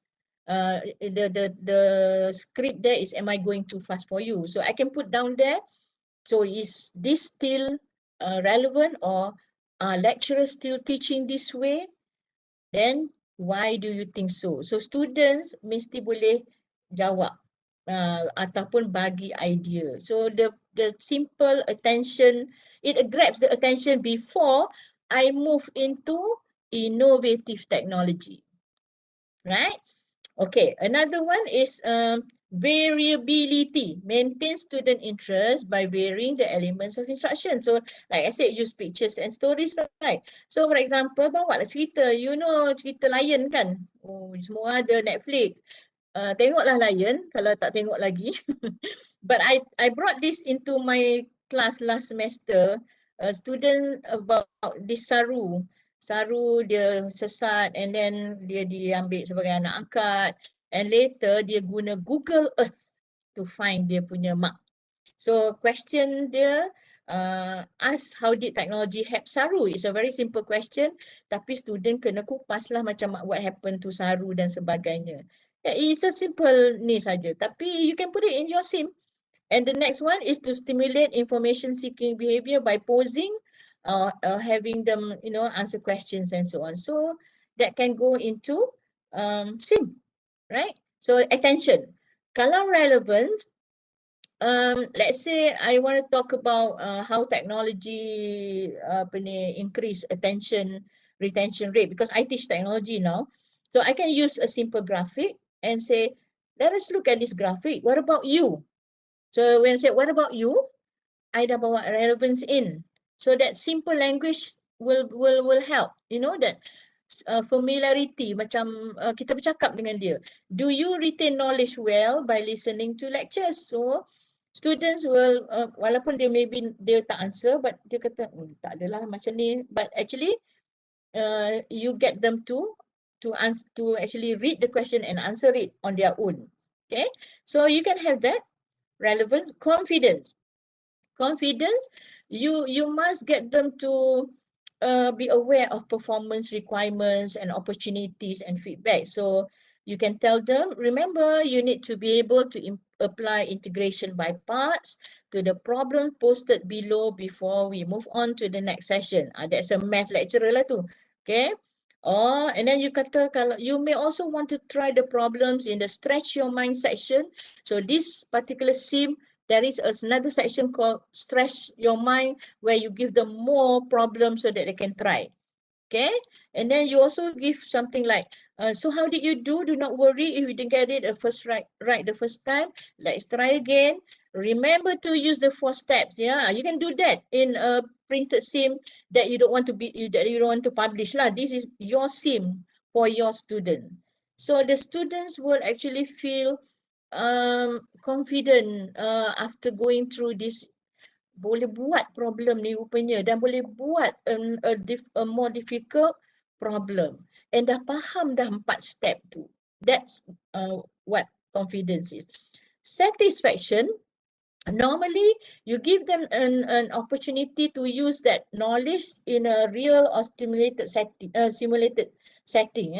the script there is, am I going too fast for you? So I can put down there. So is this still relevant, or are lecturers still teaching this way? Then why do you think so? So students mesti boleh jawab ataupun bagi idea. So the simple attention, it grabs the attention before I move into innovative technology, right? Okay, another one is variability. Maintain student interest by varying the elements of instruction. So, like I said, use pictures and stories, right? So, for example, bawa lah cerita. You know cerita Lion kan? Oh, semua ada Netflix. Tengoklah Lion kalau tak tengok lagi. But I brought this into my class last semester. Student about this saru. Saru dia sesat and then dia diambil sebagai anak angkat, and later dia guna Google Earth to find dia punya mak. So question dia, ask how did technology help Saru? It's a very simple question, tapi student kena kupas lah macam what happened to Saru dan sebagainya. It's a simple ni saja, tapi you can put it in your sim. And the next one is to stimulate information seeking behavior by posing, having them, answer questions and so on. So that can go into sim, right? So attention. Kalau relevant, let's say I want to talk about how technology increase attention retention rate, because I teach technology now. So I can use a simple graphic and say, let us look at this graphic. What about you? So when I say, what about you? I dah bawa relevance in. So that simple language will help. You know that familiarity, macam kita bercakap dengan dia. Do you retain knowledge well by listening to lectures? So students will, walaupun dia maybe dia tak answer, but dia kata, tak adalah macam ni. But actually, you get them to actually read the question and answer it on their own. Okay, so you can have that. Relevance, confidence. You must get them to be aware of performance requirements and opportunities and feedback. So you can tell them, remember, you need to be able to apply integration by parts to the problem posted below before we move on to the next session. That's a math lecturer lah tu. Okay. And then you kata, kalau you may also want to try the problems in the stretch your mind section. So this particular sim, there is another section called stretch your mind, where you give them more problems so that they can try. Okay, and then you also give something like, so how did you do? Do not worry if you didn't get it right the first time. Let's try again. Remember to use the 4 steps. Yeah, you can do that in a printed sim that you don't want to publish lah. This is your sim for your student. So the students will actually feel confident after going through this. Boleh buat problem ni rupanya, dan boleh buat a more difficult problem, and dah faham dah 4 step tu. That's what confidence is. Satisfaction, normally you give them an opportunity to use that knowledge in a real or simulated setting.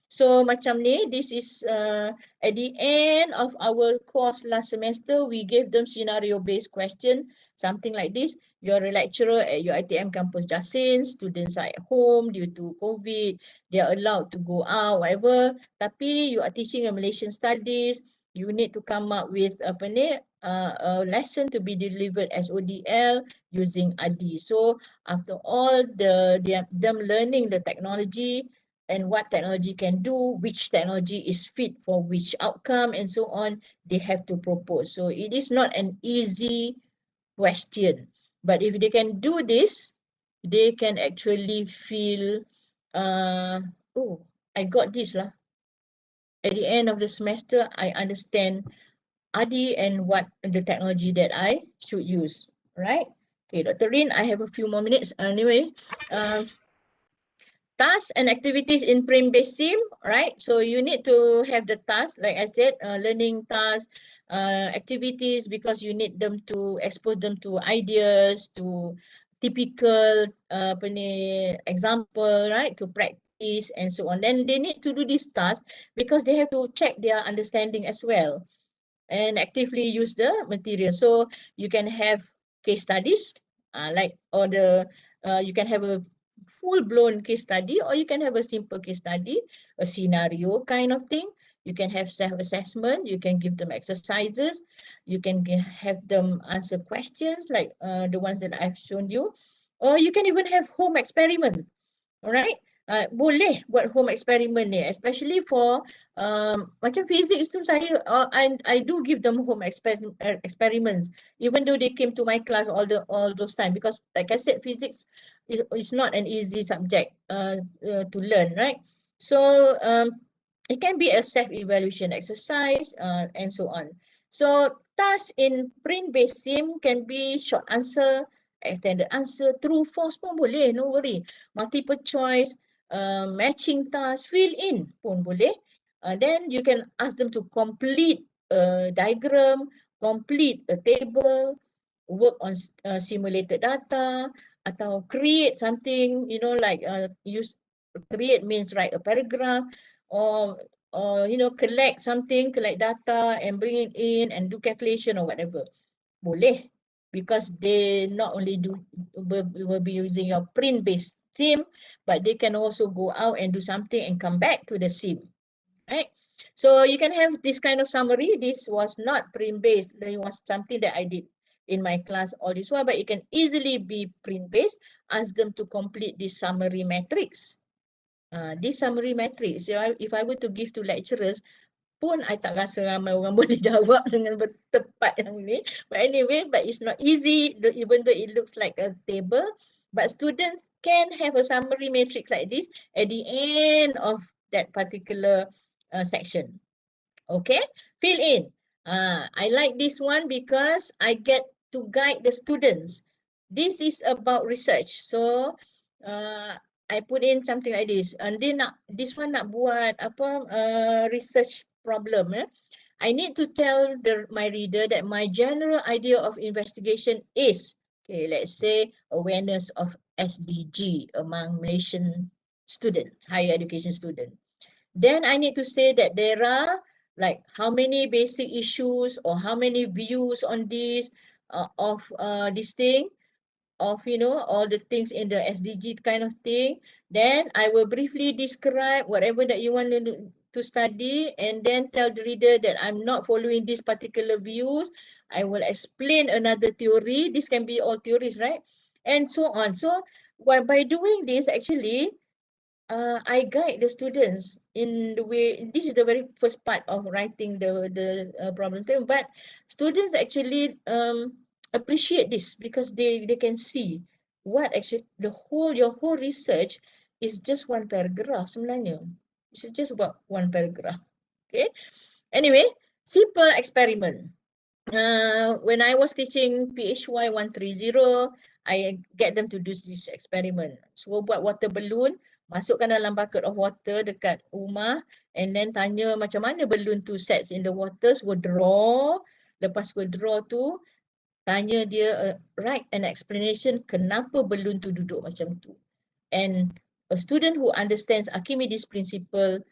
So macam ni, this is at the end of our course last semester, we gave them scenario based question, something like this. You're a lecturer at your ITM campus Jasin, students are at home due to COVID, they are allowed to go out, whatever, tapi you are teaching a Malaysian studies, you need to come up with a lesson to be delivered as ODL using ADI. So after all them learning the technology and what technology can do, which technology is fit for which outcome and so on, they have to propose. So it is not an easy question, but if they can do this, they can actually feel, oh, I got this lah. At the end of the semester, I understand ADI and what the technology that I should use, right? Okay, Dr. Rin, I have a few more minutes. Anyway, tasks and activities in frame-based sim, right? So you need to have the task, like I said, learning tasks, activities, because you need them to expose them to ideas, to typical example, right? To practice and so on. Then they need to do this task because they have to check their understanding as well and actively use the material. So you can have case studies, you can have a full-blown case study, or you can have a simple case study, a scenario kind of thing. You can have self-assessment. You can give them exercises. You can have them answer questions like the ones that I've shown you, or you can even have home experiment. Alright, boleh buat home experiment ni, especially for macam physics tu saya, I do give them home experiments, even though they came to my class all those time, because like I said, physics is not an easy subject to learn, right? So it can be a self-evaluation exercise and so on. So tasks in print-based sim can be short answer, extended answer, true, false pun boleh, no worry. Multiple choice, matching task, fill in pun boleh. Then you can ask them to complete a diagram, complete a table, work on simulated data, atau create something, like create means write a paragraph, or collect something, collect data and bring it in and do calculation or whatever. Boleh, because they not only will be using your print-based sim, but they can also go out and do something and come back to the sim, right? So you can have this kind of summary. This was not print-based. It was something that I did in my class all this while, but it can easily be print-based. Ask them to complete this summary matrix. This summary matrix, if I were to give to lecturers, pun I tak rasa ramai orang boleh jawab dengan tepat yang ni. But anyway, but it's not easy, even though it looks like a table. But students can have a summary matrix like this at the end of that particular section. Okay, fill in. I like this one because I get to guide the students. This is about research. So I put in something like this. And then this one nak buat research problem. I need to tell my reader that my general idea of investigation is, okay, let's say awareness of SDG among Malaysian students, higher education students. Then I need to say that there are like how many basic issues or how many views on this this thing, of all the things in the SDG kind of thing. Then I will briefly describe whatever that you want to study, and then tell the reader that I'm not following these particular views. I will explain another theory. This can be all theories, right? And so on. So by doing this, actually, I guide the students in the way. This is the very first part of writing the problem term, but students actually appreciate this because they can see what actually your whole research is just one paragraph sebenarnya. It's just about one paragraph. Okay. Anyway, simple experiment. When I was teaching PHY 130, I get them to do this experiment. So buat water balloon, masukkan dalam bucket of water dekat rumah, and then tanya macam mana balloon tu sets in the water, so draw. Lepas draw tu, tanya dia, write an explanation kenapa balloon tu duduk macam tu. And a student who understands Archimedes principle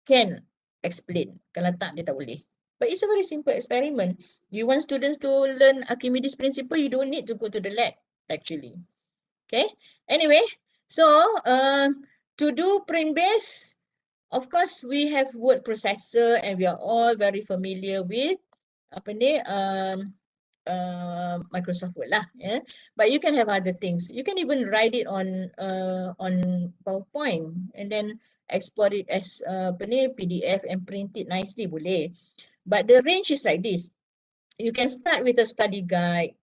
can explain. Kalau tak, dia tak boleh. But it's a very simple experiment. You want students to learn Archimedes principle, you don't need to go to the lab, actually. Okay. Anyway, so to do print-based, of course, we have word processor, and we are all very familiar with Microsoft Word lah. Yeah. But you can have other things. You can even write it on PowerPoint and then export it as PDF and print it nicely, boleh. But the range is like this. You can start with a study guide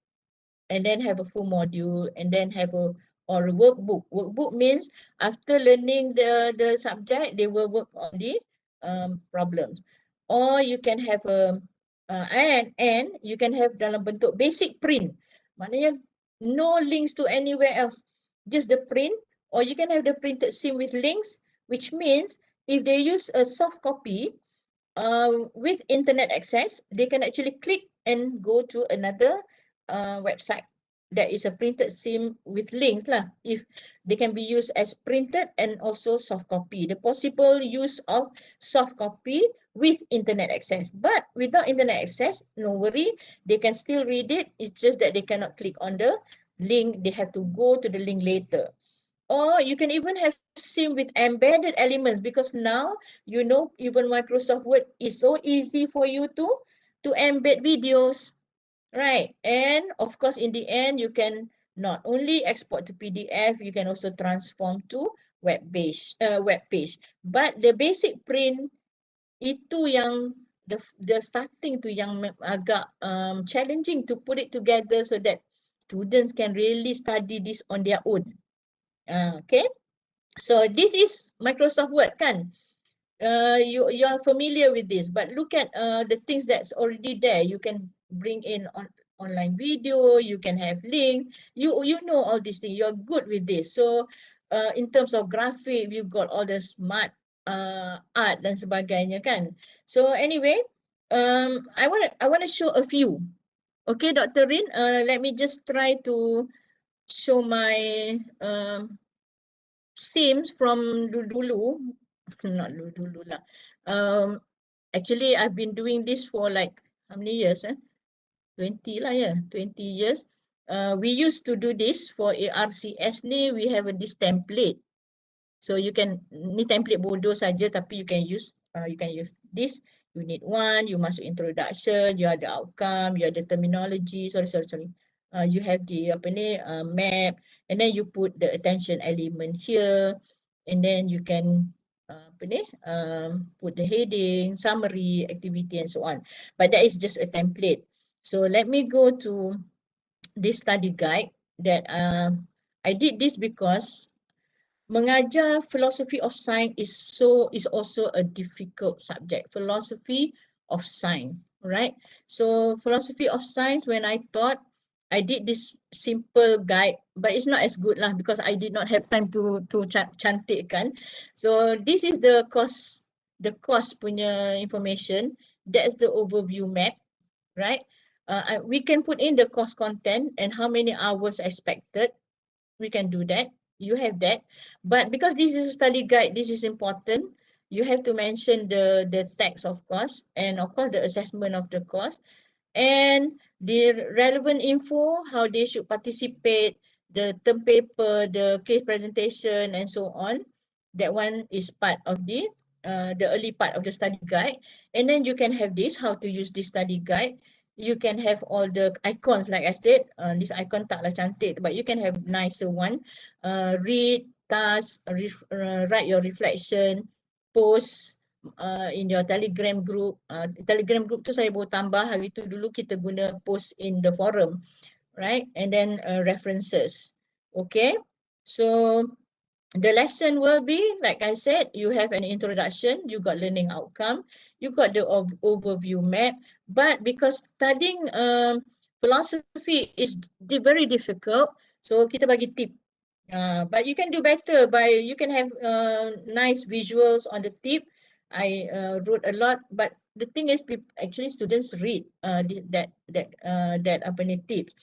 and then have a full module and then have a workbook. Workbook means after learning the subject, they will work on the problems. Or you can have and you can have dalam bentuk basic print. Maknanya no links to anywhere else, just the print, or you can have the printed sim with links, which means if they use a soft copy with internet access, they can actually click and go to another website that is a printed sim with links lah. If they can be used as printed and also soft copy, the possible use of soft copy with internet access. But without internet access, no worry, they can still read it. It's just that they cannot click on the link. They have to go to the link later. Or you can even have sim with embedded elements, because now you know even Microsoft Word is so easy for you to embed videos, right? And of course, in the end, you can not only export to PDF, you can also transform to web page. But the basic print itu yang the starting tu yang agak challenging to put it together so that students can really study this on their own. Okay. So this is Microsoft Word kan? You are familiar with this, but look at the things that's already there. You can bring in online video, you can have link, you know all these things, you're good with this. So in terms of graphic, you've got all the smart art dan sebagainya kan. So anyway, I want to show a few. Okay, Dr. Rin, let me just try to show my themes from dulu, not dulu lah. Actually, I've been doing this for like how many years? 20 lah, yeah, 20 years. We used to do this for ARCS ni. We have this template. So you can, ni template bodoh saja, tapi you can use this. Unit 1, you masuk introduction, you ada outcome, you ada terminology, sorry. You have the map, and then you put the attention element here, and then you can put the heading, summary, activity, and so on. But that is just a template. So let me go to this study guide that I did this because mengajar philosophy of science is also a difficult subject. Philosophy of science, right? So philosophy of science, when I taught, I did this simple guide, but it's not as good lah because I did not have time to cantikkan. So this is the course punya information. That's the overview map, right? We can put in the course content and how many hours expected. We can do that. You have that. But because this is a study guide, this is important. You have to mention the text, of course, and of course the assessment of the course, and the relevant info, how they should participate, the term paper, the case presentation, and so on. That one is part of the early part of the study guide. And then you can have this, how to use this study guide. You can have all the icons, like I said, this icon taklah cantik, but you can have nicer one. Read, task, write your reflection, post in your Telegram group. Telegram group tu saya baru tambah, hari tu dulu kita guna post in the forum, right? And then references. Okay, so the lesson will be, like I said, you have an introduction, you got learning outcome, you got the overview map, but because studying philosophy is very difficult, so kita bagi tip. But you can do better by, you can have nice visuals on the tip. I wrote a lot, but the thing is, actually students read that apa ni tips.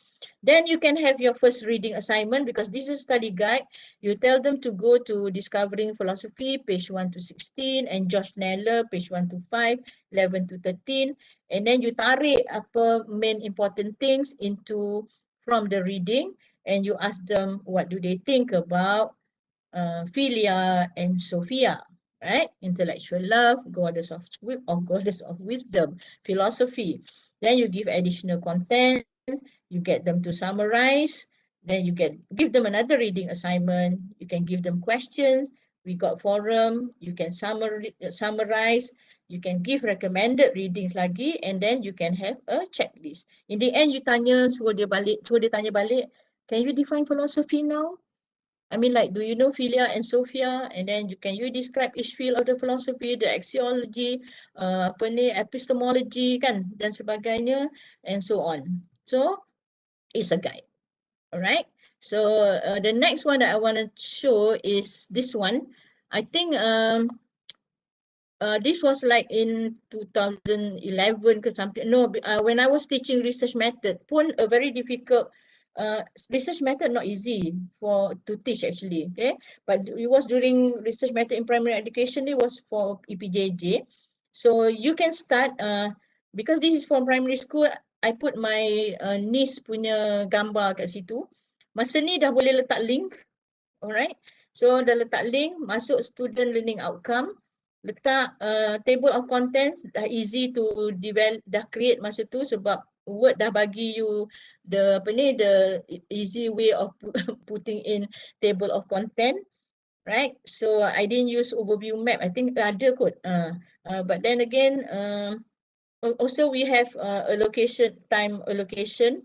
Then you can have your first reading assignment, because this is a study guide. You tell them to go to Discovering Philosophy, page 1 to 16, and Josh Neller, page 1 to 5, 11 to 13. And then you tarik apa main important things from the reading, and you ask them what do they think about Philia and Sophia, right? Intellectual love, goddess of wisdom, philosophy. Then you give additional contents, you get them to summarize, then you give them another reading assignment, you can give them questions, we got forum, you can summarize, you can give recommended readings lagi, and then you can have a checklist. In the end, you suruh dia tanya balik, can you define philosophy now? I mean, like, do you know Philia and Sophia? And then can you describe each field of the philosophy, the axiology, epistemology, kan, dan sebagainya, and so on. So it's a guide. All right. So the next one that I want to show is this one. I think this was like in 2011 or something. No, when I was teaching research method, pun a very difficult research method, not easy to teach actually. Okay, but it was during research method in primary education. It was for EPJJ. So you can start because this is from primary school. I put my niece punya gambar kat situ. Masa ni dah boleh letak link. Alright. So dah letak link, masuk student learning outcome, letak table of contents, dah easy to develop, dah create masa tu sebab Word dah bagi you the easy way of putting in table of content, right? So I didn't use overview map. I think ada kot. But then again, also we have time allocation,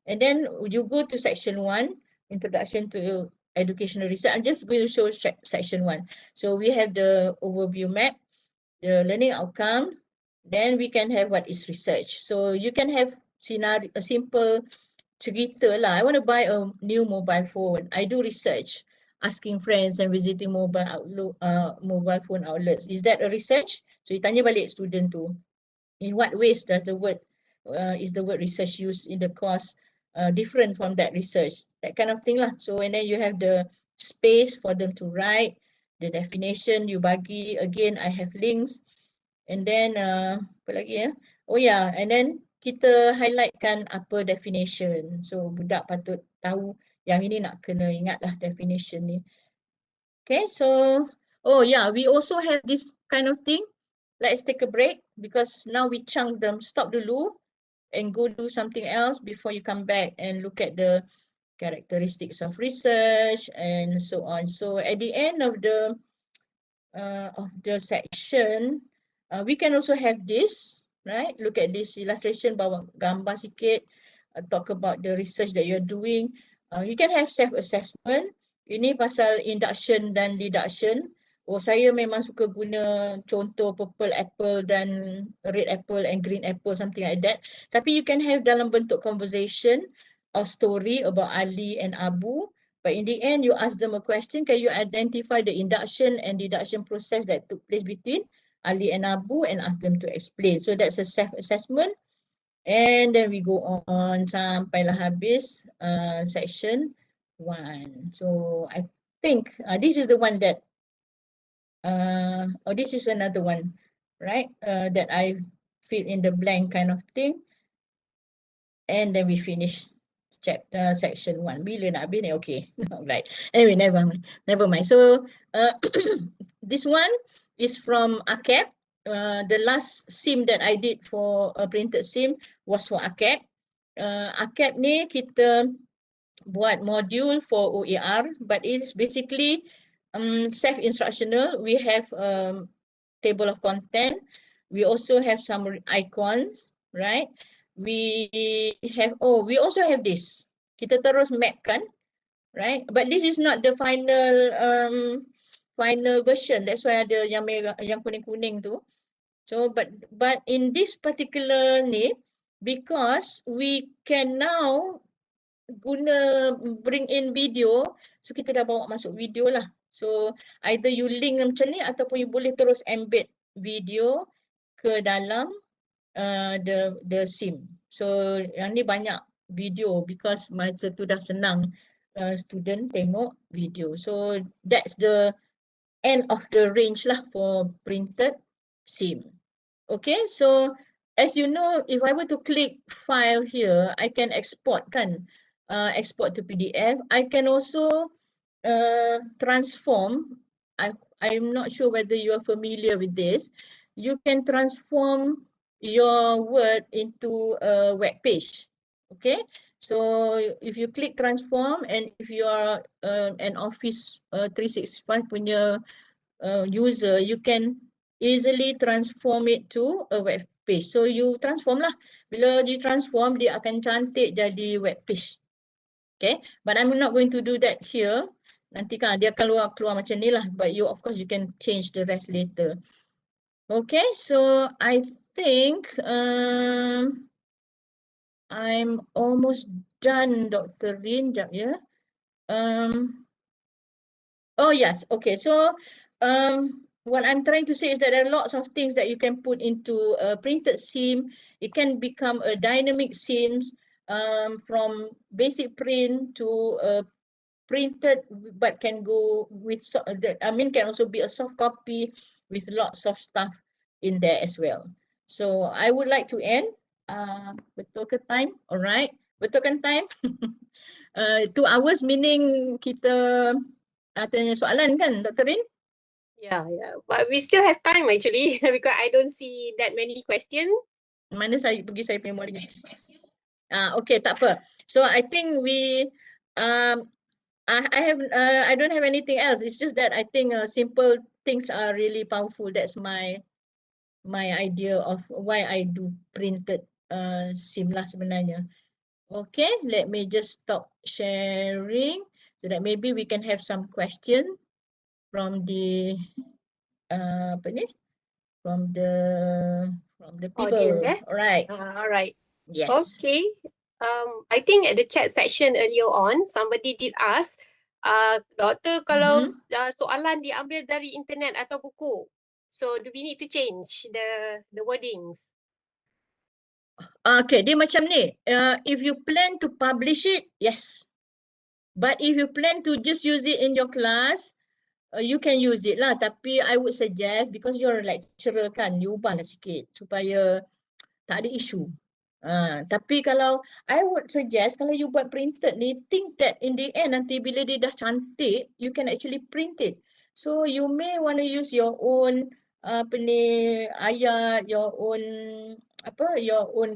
and then you go to section 1, introduction to educational research. I'm just going to show section 1. So we have the overview map, the learning outcome, then we can have what is research. So you can have scenario, a simple cerita lah. I want to buy a new mobile phone. I do research, asking friends and visiting mobile phone outlets. Is that a research? So you tanya balik student tu. In what ways does is the word research used in the course different from that research? That kind of thing lah. So and then you have the space for them to write, the definition you bagi. Again, I have links. And then apa lagi ya? Oh yeah, and then kita highlightkan apa definition. So budak patut tahu yang ini nak kena ingat lah definition ni. Okay, so oh yeah, we also have this kind of thing. Let's take a break because now we chunk them. Stop dulu and go do something else before you come back and look at the characteristics of research and so on. So at the end of the section, we can also have this, right? Look at this illustration, bawa gambar sikit, talk about the research that you're doing. You can have self-assessment. Ini pasal induction dan deduction. Oh, saya memang suka guna contoh purple apple dan red apple and green apple, something like that. Tapi you can have dalam bentuk conversation or story about Ali and Abu. But in the end, you ask them a question, can you identify the induction and deduction process that took place between Ali and Abu and ask them to explain. So that's a self-assessment. And then we go on sampailah habis section 1. So I think this is the one that, this is another one, right? That I fill in the blank kind of thing. And then we finish section 1. Bila nak habis ni? Okay. Right. Anyway, never mind. So this one is from ACAP. The last SIM that I did for a printed SIM was for ACAP. ACAP ni kita buat module for OER, but it's basically self-instructional. We have table of content. We also have some icons, right? We also have this. Kita terus map kan, right? But this is not the final version. That's why ada yang merah, yang kuning-kuning tu. So but in this particular ni, because we can now bring in video, so kita dah bawa masuk video lah. So either you link macam ni ataupun you boleh terus embed video ke dalam the SIM. So yang ni banyak video because masa tu dah senang student tengok video. So that's the end of the range lah for printed SIM. Okay, so as you know, if I were to click file here, I can export kan, export to PDF. I can also transform. I'm not sure whether you are familiar with this. You can transform your Word into a web page. Okay, so if you click transform, and if you are an Office 365 punya user, you can easily transform it to a web page. So you transform lah. Bila you transform, dia akan cantik jadi web page. Okay, but I'm not going to do that here. Nanti kan dia akan keluar macam ni lah. But you, of course, you can change the rest later. Okay, so I think I'm almost done, Dr. Rin. Jap ya. Oh yes, okay. So what I'm trying to say is that there are lots of things that you can put into a printed sim. It can become a dynamic sims from basic print to printed, but can go with can also be a soft copy with lots of stuff in there as well. So I would like to end. Betul ke time? Alright. Betul kan time? 2 hours meaning kita tanya soalan kan, Dr. Rin? Yeah, yeah. But we still have time actually because I don't see that many questions. Mana saya pergi saya punya moderator. Okay, tak apa. So I think we I don't have anything else. It's just that I think simple things are really powerful. That's my idea of why I do printed sim lah sebenarnya. Okay, let me just stop sharing so that maybe we can have some question from the apa ni? From the Audience, people. All right. all right. Yes. Okay. I think at the chat section earlier on, somebody did ask, Doktor, kalau soalan diambil dari internet atau buku, so do we need to change the wordings? Okay, dia macam ni. If you plan to publish it, yes. But if you plan to just use it in your class, you can use it lah. Tapi I would suggest, because you're a lecturer kan, you ubahlah sikit supaya tak ada isu. Tapi kalau I would suggest kalau you buat printed ni, think that in the end nanti bila dia dah cantik, you can actually print it. So you may want to use your own apa ni ayat, your own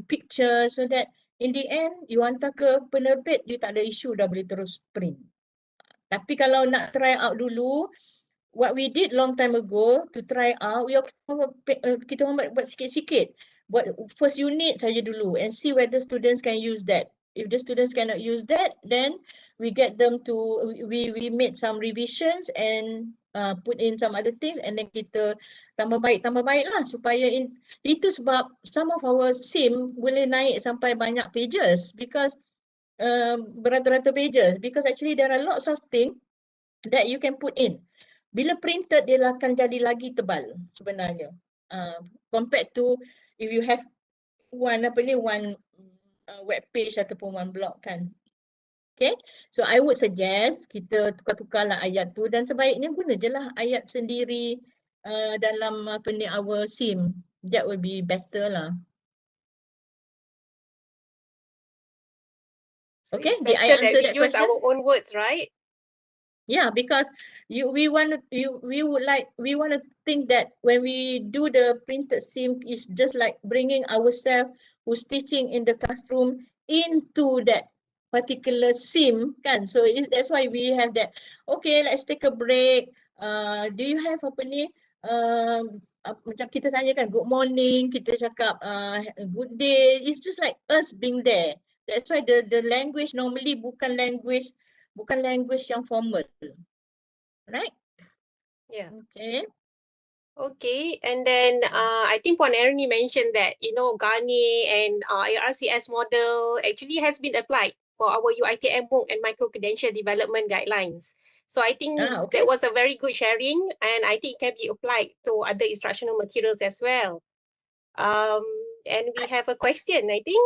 picture, so that in the end you hantar ke penerbit, dia tak ada isu, dah boleh terus print. Tapi kalau nak try out dulu, what we did long time ago to try out, kita orang buat sikit-sikit. Buat first unit saja dulu and see whether students can use that. If the students cannot use that, then we get them to, we made some revisions and put in some other things, and then kita tambah baik lah supaya itu sebab some of our sim boleh naik sampai banyak pages because beratus-ratus pages, because actually there are lots of things that you can put in. Bila printed, dia akan jadi lagi tebal sebenarnya. Compared to if you have one web page ataupun one blog kan. Okay, so I would suggest kita tukar-tukarlah ayat tu, dan sebaiknya guna je lah ayat sendiri dalam our sim. That would be better lah. So Okay, it's did I better that answer we that use question? our own words, right? Yeah, because we want to think that when we do the printed sim, is just like bringing ourselves who's teaching in the classroom into that particular sim kan. So that's why we have that. Okay, let's take a break. Do you have apa ni? Macam kita tanya kan, good morning, kita cakap good day. It's just like us being there. That's why the language normally bukan language yang formal. Right? Yeah. Okay. Okay, and then I think Puan Ernie mentioned that, Garnier and ARCS model actually has been applied for our UiTM MOOC and micro-credential development guidelines. So I think Okay. that was a very good sharing, and I think it can be applied to other instructional materials as well. And we have a question, I think.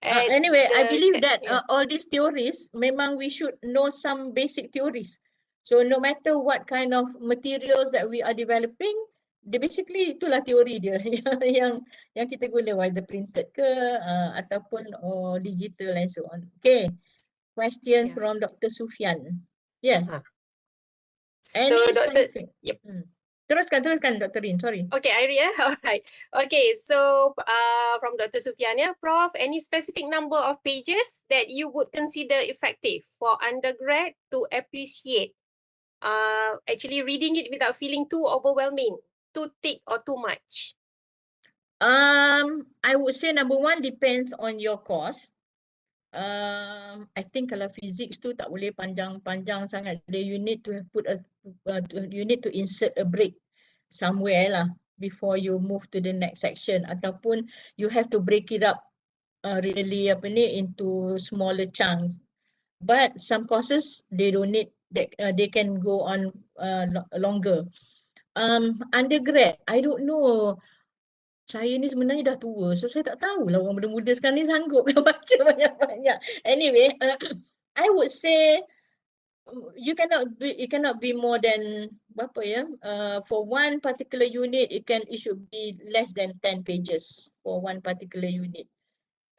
Anyway, I believe that all these theories, memang we should know some basic theories. So no matter what kind of materials that we are developing, basically itulah teori dia yang kita guna, whether printed ke ataupun digital and so on. Okay. Question from Dr. Sufyan. Yeah. So Any Dr. specific? Yep. Teruskan Dr. Rin, sorry. Okay, Iria, all right. Okay, so from Dr. Sufiania, Prof, any specific number of pages that you would consider effective for undergrad to appreciate actually reading it without feeling too overwhelming, too thick or too much? I would say number one depends on your course. I think kalau physics tu tak boleh panjang-panjang sangat. You need to put you need to insert a break somewhere lah before you move to the next section, ataupun you have to break it up really into smaller chunks. But some courses they don't need that, they can go on longer. Undergrad, I don't know. Saya ni sebenarnya dah tua, so saya tak tahu lah orang muda-muda sekarang ni sanggup ke baca banyak-banyak. Anyway, I would say it cannot be more than berapa ya? For one particular unit, it should be less than 10 pages for one particular unit.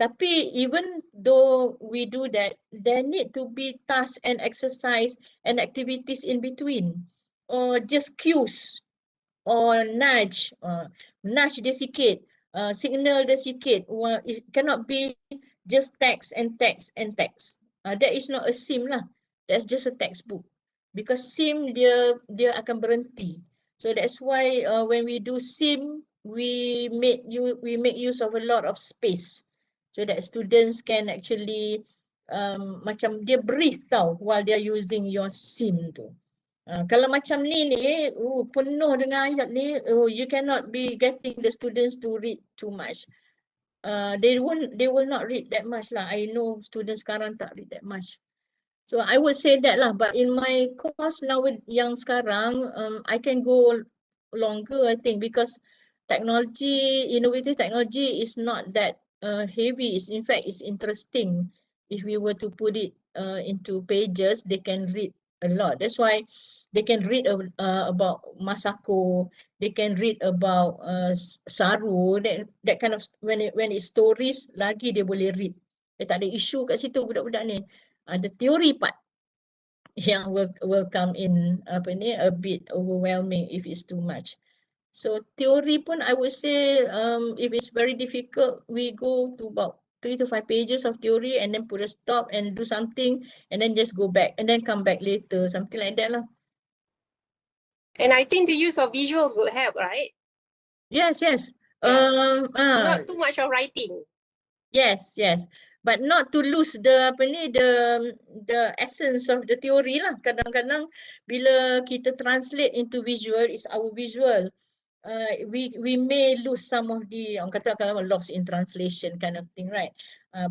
Tapi even though we do that, there need to be tasks and exercise and activities in between, or just cues or nudge dia sikit, signal dia sikit. It cannot be just text and text and text. That is not a sim lah. That's just a textbook. Because sim dia akan berhenti. So that's why when we do sim, we make use of a lot of space so that students can actually macam dia breathe tau while they are using your sim tu. Kalau macam ni penuh dengan ayat ni, you cannot be getting the students to read too much. They will not read that much lah. I know students sekarang tak read that much. So I would say that lah. But in my course now yang sekarang, I can go longer I think because innovative technology is not that heavy. In fact, it's interesting. If we were to put it into pages, they can read a lot. That's why they can read about Masako. They can read about Saru. That kind of when it's stories lagi dia boleh read. Dia tak ada isu kat situ budak-budak ni. The theory part yang will come in a bit overwhelming if it's too much. So theory pun I would say if it's very difficult, we go to about 3 to 5 pages of theory and then put a stop and do something and then just go back and then come back later, something like that lah. And I think the use of visuals will help, right? Yes. Yeah. Not too much of writing. Yes. But not to lose the the essence of the theory lah. Kadang-kadang bila kita translate into visual, it's our visual. We may lose some of the orang kata lost in translation kind of thing, right?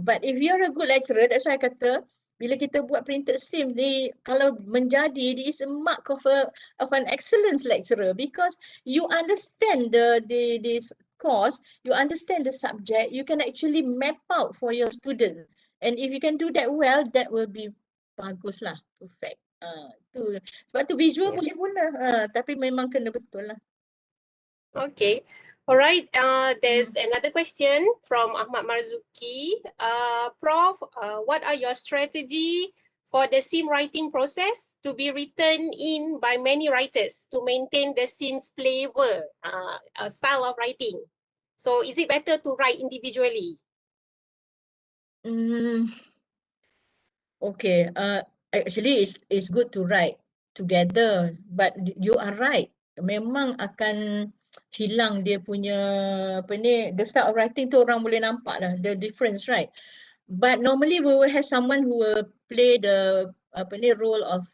But if you're a good lecturer, that's why I kata bila kita buat printed sim ni, kalau menjadi, it is a mark of an excellent lecturer because you understand this course, you understand the subject, you can actually map out for your student. And if you can do that well, that will be bagus lah, perfect. Tu. Sebab tu visual boleh pun lah, tapi memang kena betul lah. Okay. All right. There's another question from Ahmad Marzuki. Prof, what are your strategy for the sim writing process to be written in by many writers to maintain the sim's flavor, style of writing? So is it better to write individually? Okay. Actually, it's good to write together, but you are right. Memang akan hilang dia punya the style of writing tu orang boleh nampak lah the difference, right? But normally we will have someone who will play the role of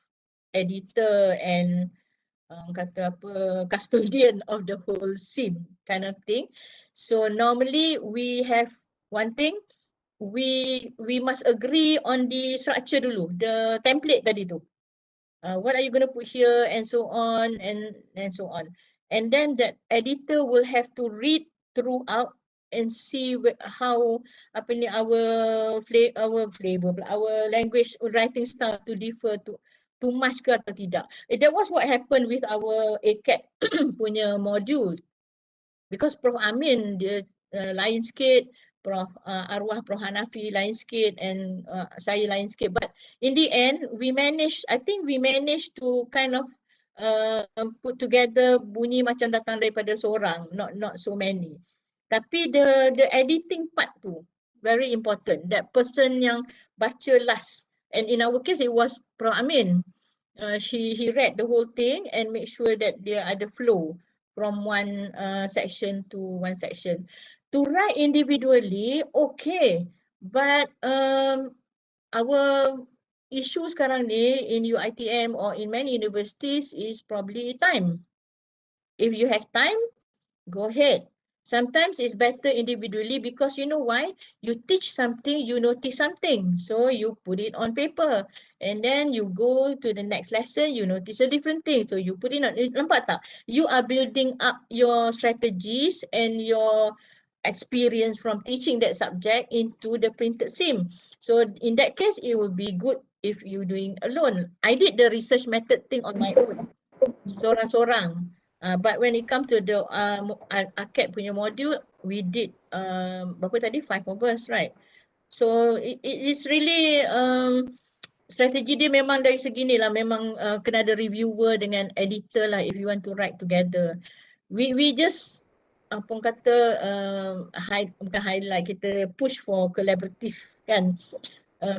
editor and custodian of the whole sim kind of thing. So normally we have one thing, we must agree on the structure dulu, the template tadi tu. What are you going to put here and so on and so on. And then that editor will have to read throughout and see how our flavor, our language writing style to differ to too much ke atau tidak. That was what happened with our ACAT punya module. Because Prof Amin dia lain sikit, Prof Arwah Prof Hanafi lain sikit and saya lain sikit. But in the end, I think we managed to kind of put together bunyi macam datang daripada seorang, not so many. Tapi the editing part tu very important. That person yang baca last. And in our case, it was Prof Amin. He read the whole thing and make sure that there are the flow from one section to one section. To write individually, okay, but our issue sekarang ni in UiTM or in many universities is probably time. If you have time, go ahead. Sometimes it's better individually because you know why? You teach something, you notice something. So you put it on paper. And then you go to the next lesson, you notice a different thing. So you put it on, nampak tak? You are building up your strategies and your experience from teaching that subject into the printed sim. So in that case, it would be good if you're doing alone. I did the research method thing on my own, seorang-seorang. But when it comes to the ACAD punya module, we did berapa tadi? 5 of us, right? So it is really strategi dia memang dari segi ni lah, memang kena ada reviewer dengan editor lah if you want to write together. We just apa orang kata bukan highlight, kita push for collaborative kan.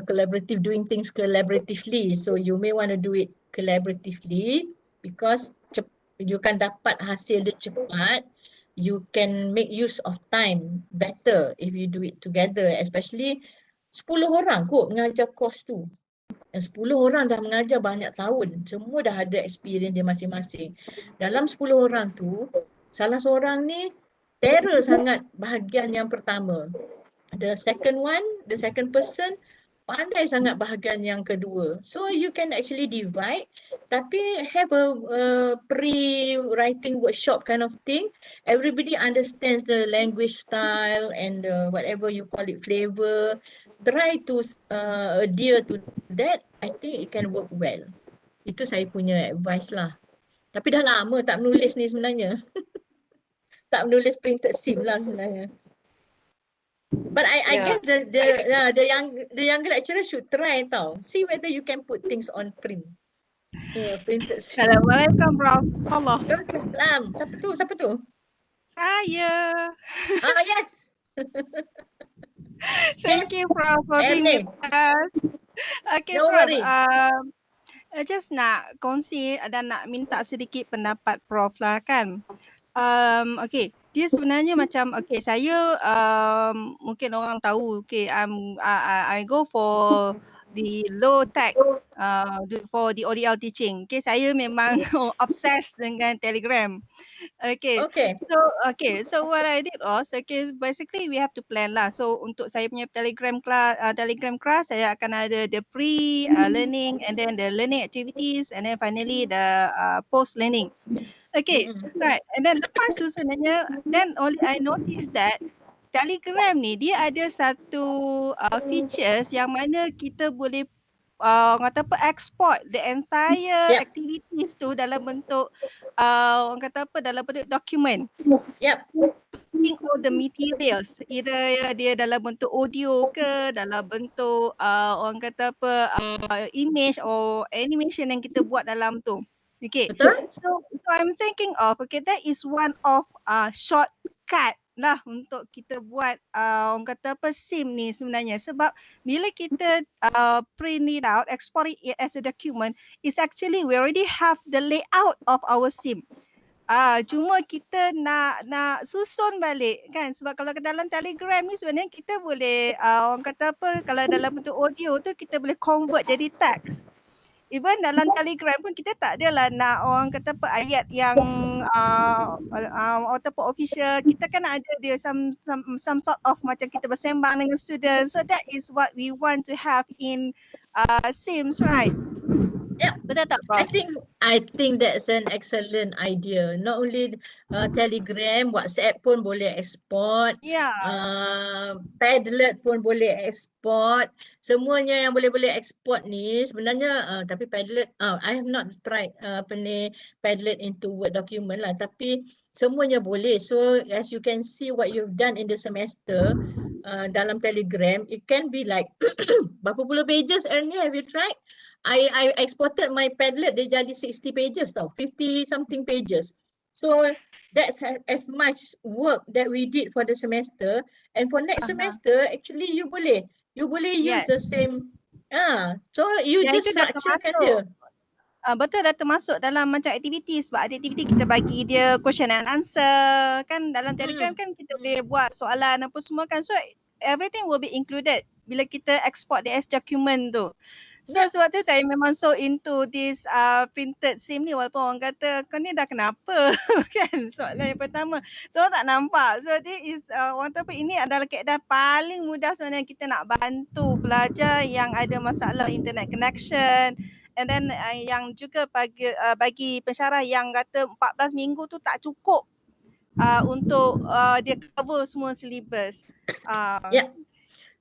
Collaborative, doing things collaboratively. So you may want to do it collaboratively because you kan dapat hasil dia cepat. You can make use of time better if you do it together. Especially 10 orang kot mengajar course tu. Dan 10 orang dah mengajar banyak tahun. Semua dah ada experience dia masing-masing. Dalam 10 orang tu, salah seorang ni terror sangat bahagian yang pertama. The second person pandai sangat bahagian yang kedua. So you can actually divide, tapi have a pre-writing workshop kind of thing. Everybody understands the language style and whatever you call it, flavor. Try to adhere to that. I think it can work well. Itu saya punya advice lah. Tapi dah lama tak menulis ni sebenarnya. Tak menulis printed sim lah sebenarnya. But I guess the younger lecturer should try tau. See whether you can put things on print. Printed. Assalamualaikum, Prof. Allah. Salam. Siapa tu? Saya. Yes. Thank you, Prof, for being with us. Okay, Don't Prof. worry. Just nak kongsi dan nak minta sedikit pendapat Prof lah kan. Okay, dia sebenarnya macam saya mungkin orang tahu I go for the low tech for the ODL teaching. Saya memang obsessed dengan Telegram. So what I did was basically we have to plan lah. So untuk saya punya Telegram class saya akan ada the pre-learning and then the learning activities and then finally the post-learning. Right. And then lepas tu sebenarnya, then only I noticed that Telegram ni dia ada satu features yang mana kita boleh orang kata apa, export the entire activities tu dalam bentuk orang kata apa, dalam bentuk document. All the materials, either dia dalam bentuk audio ke, dalam bentuk orang kata apa, image or animation yang kita buat dalam tu. So I'm thinking of that is one of shortcut lah untuk kita buat orang kata apa, SIM ni sebenarnya, sebab bila kita print it out, export it as a document, is actually we already have the layout of our SIM. Cuma kita nak susun balik kan, sebab kalau ke dalam Telegram ni sebenarnya kita boleh orang kata apa, kalau dalam bentuk audio tu kita boleh convert jadi teks. Even dalam Telegram pun kita tak adalah nak orang kata apa ayat yang ataupun official. Kita kan ada dia some sort of macam kita bersembang dengan student. So that is what we want to have in Sims, right? Betul tak, Prof? I think that's an excellent idea. Not only Telegram, WhatsApp pun boleh export. Padlet pun boleh export. Semuanya yang boleh export ni sebenarnya tapi Padlet I have not tried Padlet into Word document lah, tapi semuanya boleh. So as you can see what you've done in the semester dalam Telegram, it can be like berapa puluh pages, Ernie, have you tried? I exported my Padlet, dia jadi 60 pages tau, 50 something pages. So that's as much work that we did for the semester, and for next semester actually you boleh use the same. So you just structurekan dia. Betul, dah termasuk dalam macam aktiviti, sebab aktiviti kita bagi dia question and answer kan, dalam Telegram kan kita boleh buat soalan apa semua kan, so everything will be included bila kita export the as document tu. So sebab tu saya memang so into this printed SIM ni, walaupun orang kata kau ni dah kenapa kan, soalan yang pertama. So tak nampak. So this is orang kata apa, ini adalah kaedah paling mudah sebenarnya kita nak bantu pelajar yang ada masalah internet connection. And then yang juga bagi pensyarah yang kata 14 minggu tu tak cukup untuk dia cover semua syllabus. Yeah.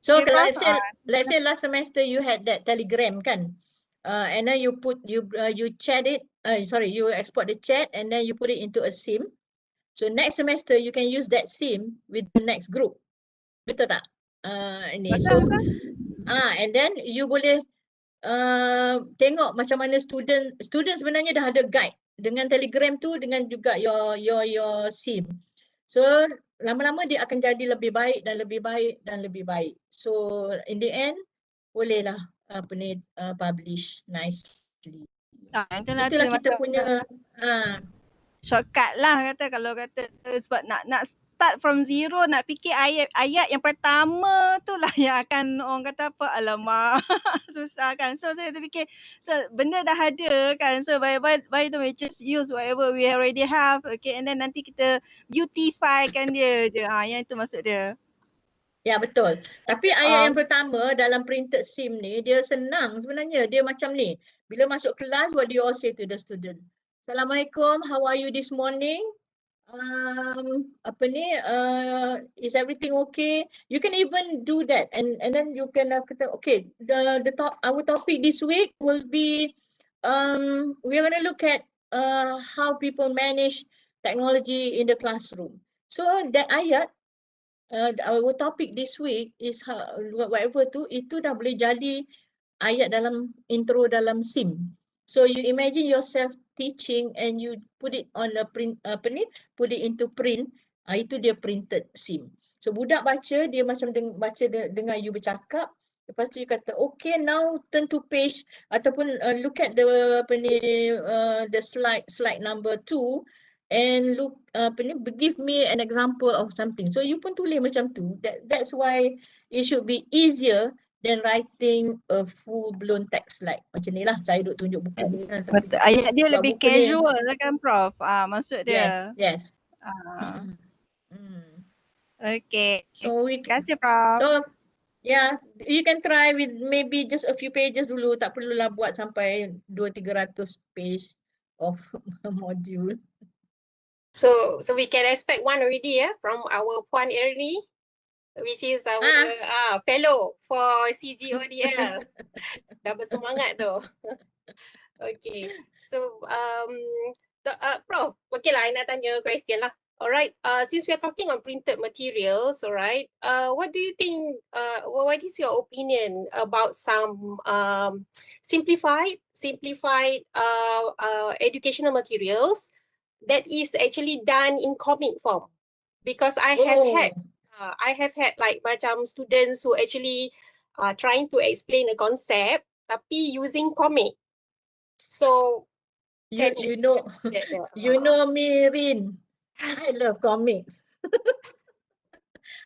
So Okay, Prof? let's say last semester you had that telegram kan, and then you chat it. You export the chat and then you put it into a SIM. So next semester you can use that SIM with the next group. Betul tak? Ini. So and then you boleh tengok macam mana student sebenarnya dah ada guide dengan telegram tu dengan juga your SIM. So lama-lama dia akan jadi lebih baik dan lebih baik dan lebih baik. So in the end bolehlah publish nicely. Itulah kita punya shortcut lah kata, kalau kata sebab nak start from zero, nak fikir ayat yang pertama tu lah yang akan orang kata apa, alamak susah kan. So saya terfikir, so benda dah ada kan, so why don't we just use whatever we already have, okay, and then nanti kita beautify kan dia je. Yang itu maksud dia. Ya betul. Tapi ayat yang pertama dalam printed SIM ni dia senang sebenarnya. Dia macam ni. Bila masuk kelas, what do you all say to the student? Assalamualaikum, how are you this morning? Is everything okay? You can even do that, and then you can okay. Our topic this week will be we're going to look at how people manage technology in the classroom. So that ayat, our topic this week is whatever tu, itu dah boleh jadi ayat dalam intro dalam SIM. So you imagine yourself teaching and you put it on a print, put it into print, itu dia printed SIM. So budak baca, dia macam baca dengar you bercakap, lepas tu you kata, okay, now turn to page ataupun look at the slide number 2 and look give me an example of something. So you pun tulis macam tu. That's why it should be easier than writing a full-blown text slide. Macam ni lah, saya duk tunjuk buku ni. Betul. Ayat dia lebih casual lah kan, Prof? Maksud dia. Yes. Okay. So Terima kasih, Prof. So, yeah, you can try with maybe just a few pages dulu. Tak perlulah buat sampai 200-300 page of module. So we can expect one already from our Puan Ernie, which is our fellow for CGODL. Dah bersemangat tu. Okay. So Prof, okay lah, I nak tanya question lah. Alright, since we are talking on printed materials, alright, what do you think, what is your opinion about some simplified educational materials that is actually done in comic form? Because I have had like macam students who actually trying to explain a concept tapi using comic. So you know me, Rin. I love comics.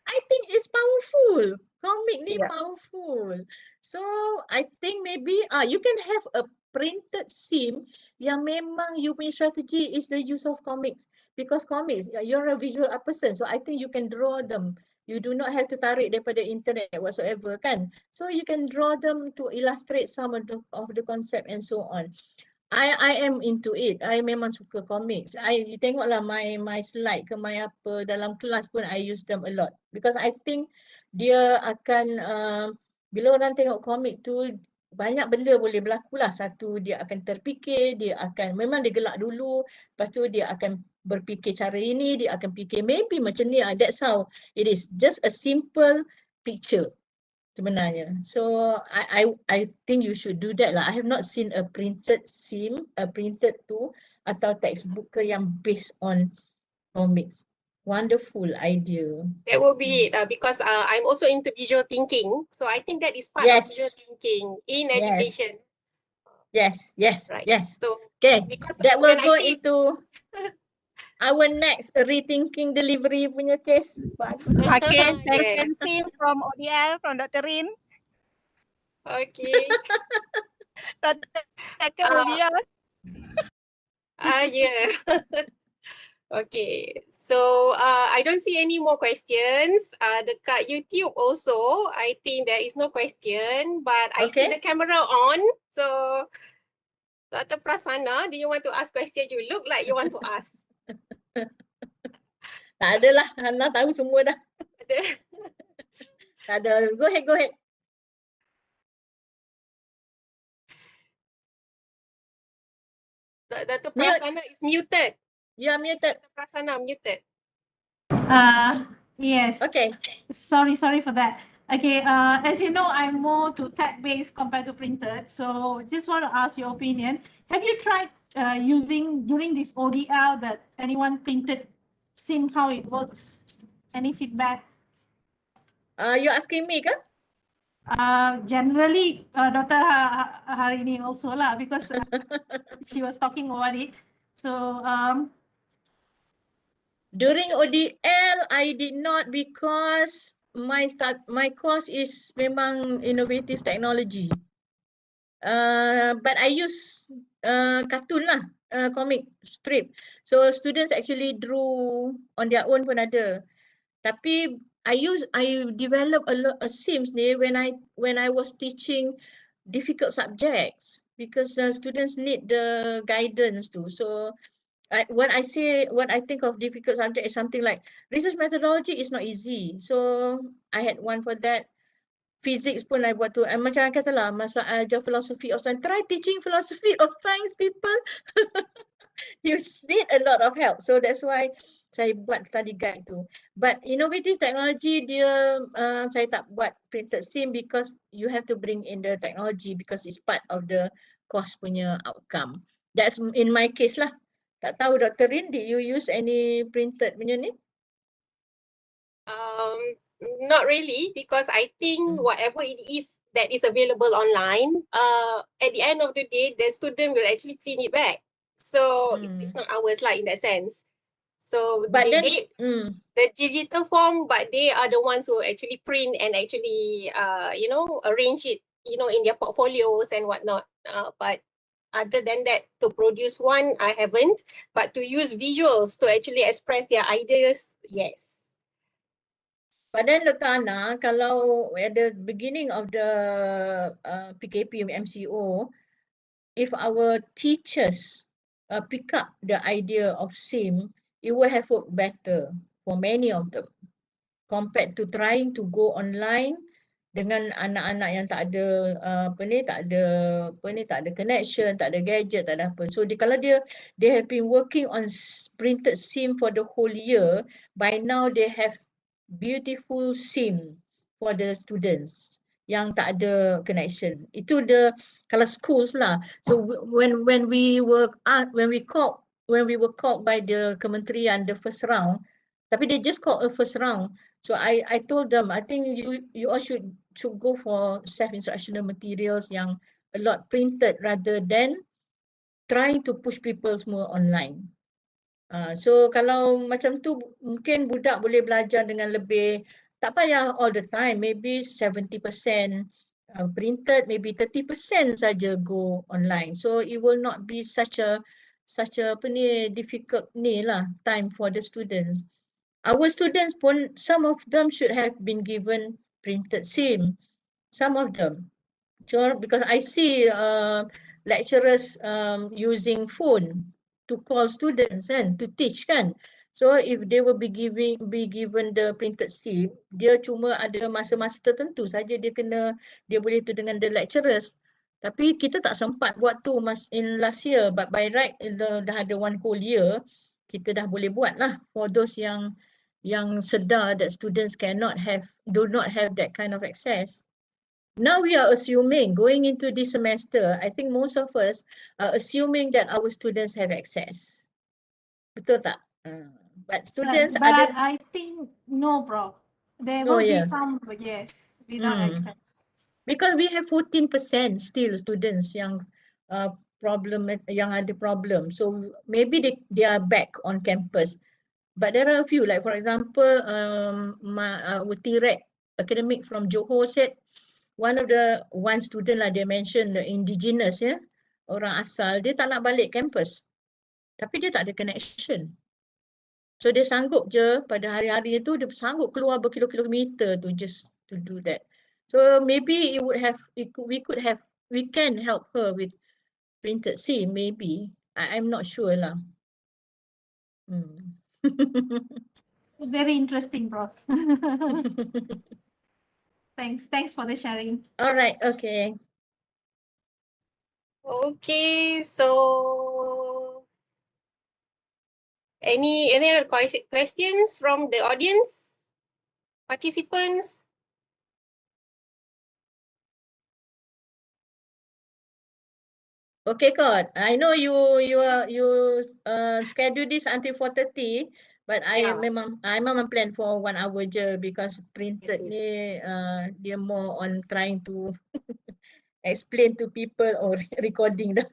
I think it's powerful. Comic ni powerful. So I think maybe you can have a printed SIM yang memang you punya strategy is the use of comics, because comics, you're a visual person, so I think you can draw them. You do not have to tarik daripada internet whatsoever kan. So you can draw them to illustrate some of the concept and so on. I am into it. I memang suka comics. You tengoklah my slide ke my apa dalam kelas pun I use them a lot, because I think dia akan bila orang tengok komik tu banyak benda boleh berlaku lah. Satu, dia akan terfikir, memang dia gelak dulu, lepas tu dia akan berfikir cara ini, dia akan fikir maybe macam ni. That's how it is. Just a simple picture sebenarnya. So I think you should do that lah. I have not seen a printed SIM, a printed tu atau textbook ke yang based on comics. Wonderful idea. That will be it, because I'm also into visual thinking. So I think that is part of visual thinking in education. Yes. Right. Yes. So okay, that will go into our next rethinking delivery punya case. Okay, second SIM from ODL, from Dr. Rin. Okay. Takkan Rubiah. Yeah. Okay, so I don't see any more questions. Dekat YouTube also, I think there is no question, but I see Okay. the camera on. So, Dr. Prasanna, do you want to ask question? You look like you want to ask. Tak adalah, Hana tahu semua dah. Tak ada. Go ahead, go ahead. Dr. Mute. Prasanna is muted. You are muted. Dr. Prasanna muted. Yes. Okay. Sorry for that. Okay, as you know, I'm more to tag-based compared to printed. So just want to ask your opinion. Have you tried using during this ODL that anyone printed SIM, how it works? Any feedback? You asking me ke? Generally, Dr. Harini also lah, because she was talking about it. So During ODL, I did not because my course is memang innovative technology. But I use cartoon lah, comic strip. So students actually drew on their own pun ada. Tapi I develop a lot of sims ni when I was teaching difficult subjects because students need the guidance too. So when I think of difficult subject is something like research methodology is not easy. So I had one for that. Physics pun I buat tu. Macam katalah masa ajar philosophy of science. Try teaching philosophy of science people. You need a lot of help. So that's why saya buat study guide tu. But innovative technology dia saya tak buat printed sim because you have to bring in the technology because it's part of the course punya outcome. That's in my case lah. Tak tahu Dr. Rin, did you use any printed punya ni? Not really, because I think whatever it is that is available online, at the end of the day, the student will actually print it back. So it's not ours like in that sense. So But then, the digital form, but they are the ones who actually print and actually arrange it, in their portfolios and whatnot. But other than that, to produce one, I haven't. But to use visuals to actually express their ideas, yes. But then Dr. Ana, kalau at the beginning of the PKP MCO, if our teachers pick up the idea of SIM, it will have worked better for many of them compared to trying to go online dengan anak-anak yang tak ada tak ada connection, tak ada gadget, tak ada apa. So kalau they have been working on printed SIM for the whole year, by now they have beautiful SIM for the students yang tak ada connection. Itu kalau schools lah. So when we were called by the kementerian the first round, tapi they just called a first round. So I told them, I think you all should go for self-instructional materials yang a lot printed rather than trying to push people semua online. So kalau macam tu mungkin budak boleh belajar dengan lebih, tak payah all the time, maybe 70% printed, maybe 30% saja go online. So it will not be such a difficult time for the students. Our students pun, some of them should have been given printed SIM, some of them. So because I see lecturers using phone to call students and to teach kan. So if they will be given the printed SIM, dia cuma ada masa-masa tertentu saja dia boleh tu dengan the lecturers. Tapi kita tak sempat buat tu in last year, but by right dah ada one whole year, kita dah boleh buat lah for those yang sedar that students do not have that kind of access. Now we are assuming, going into this semester, I think most of us are assuming that our students have access. Betul tak? But students but I think no, bro. There will be some, yes, without access. Because we have 14% still students yang yang ada problem. So maybe they are back on campus. But there are a few, like for example, T-Rec academic from Johor said one student lah, dia mention the indigenous ya, orang asal, dia tak nak balik campus. Tapi dia tak ada connection. So dia sanggup je pada hari-hari itu, dia sanggup keluar berkilo-kilometer tu just to do that. So maybe we can help her with printed SIM maybe. I'm not sure lah. Very interesting, Prof. Thanks for the sharing. All right, okay. Okay, so any other questions from the audience, participants? Okay, God. I know you schedule this until 4:30, but I memang plan for 1 hour je because printed ni dia more on trying to explain to people or recording dah.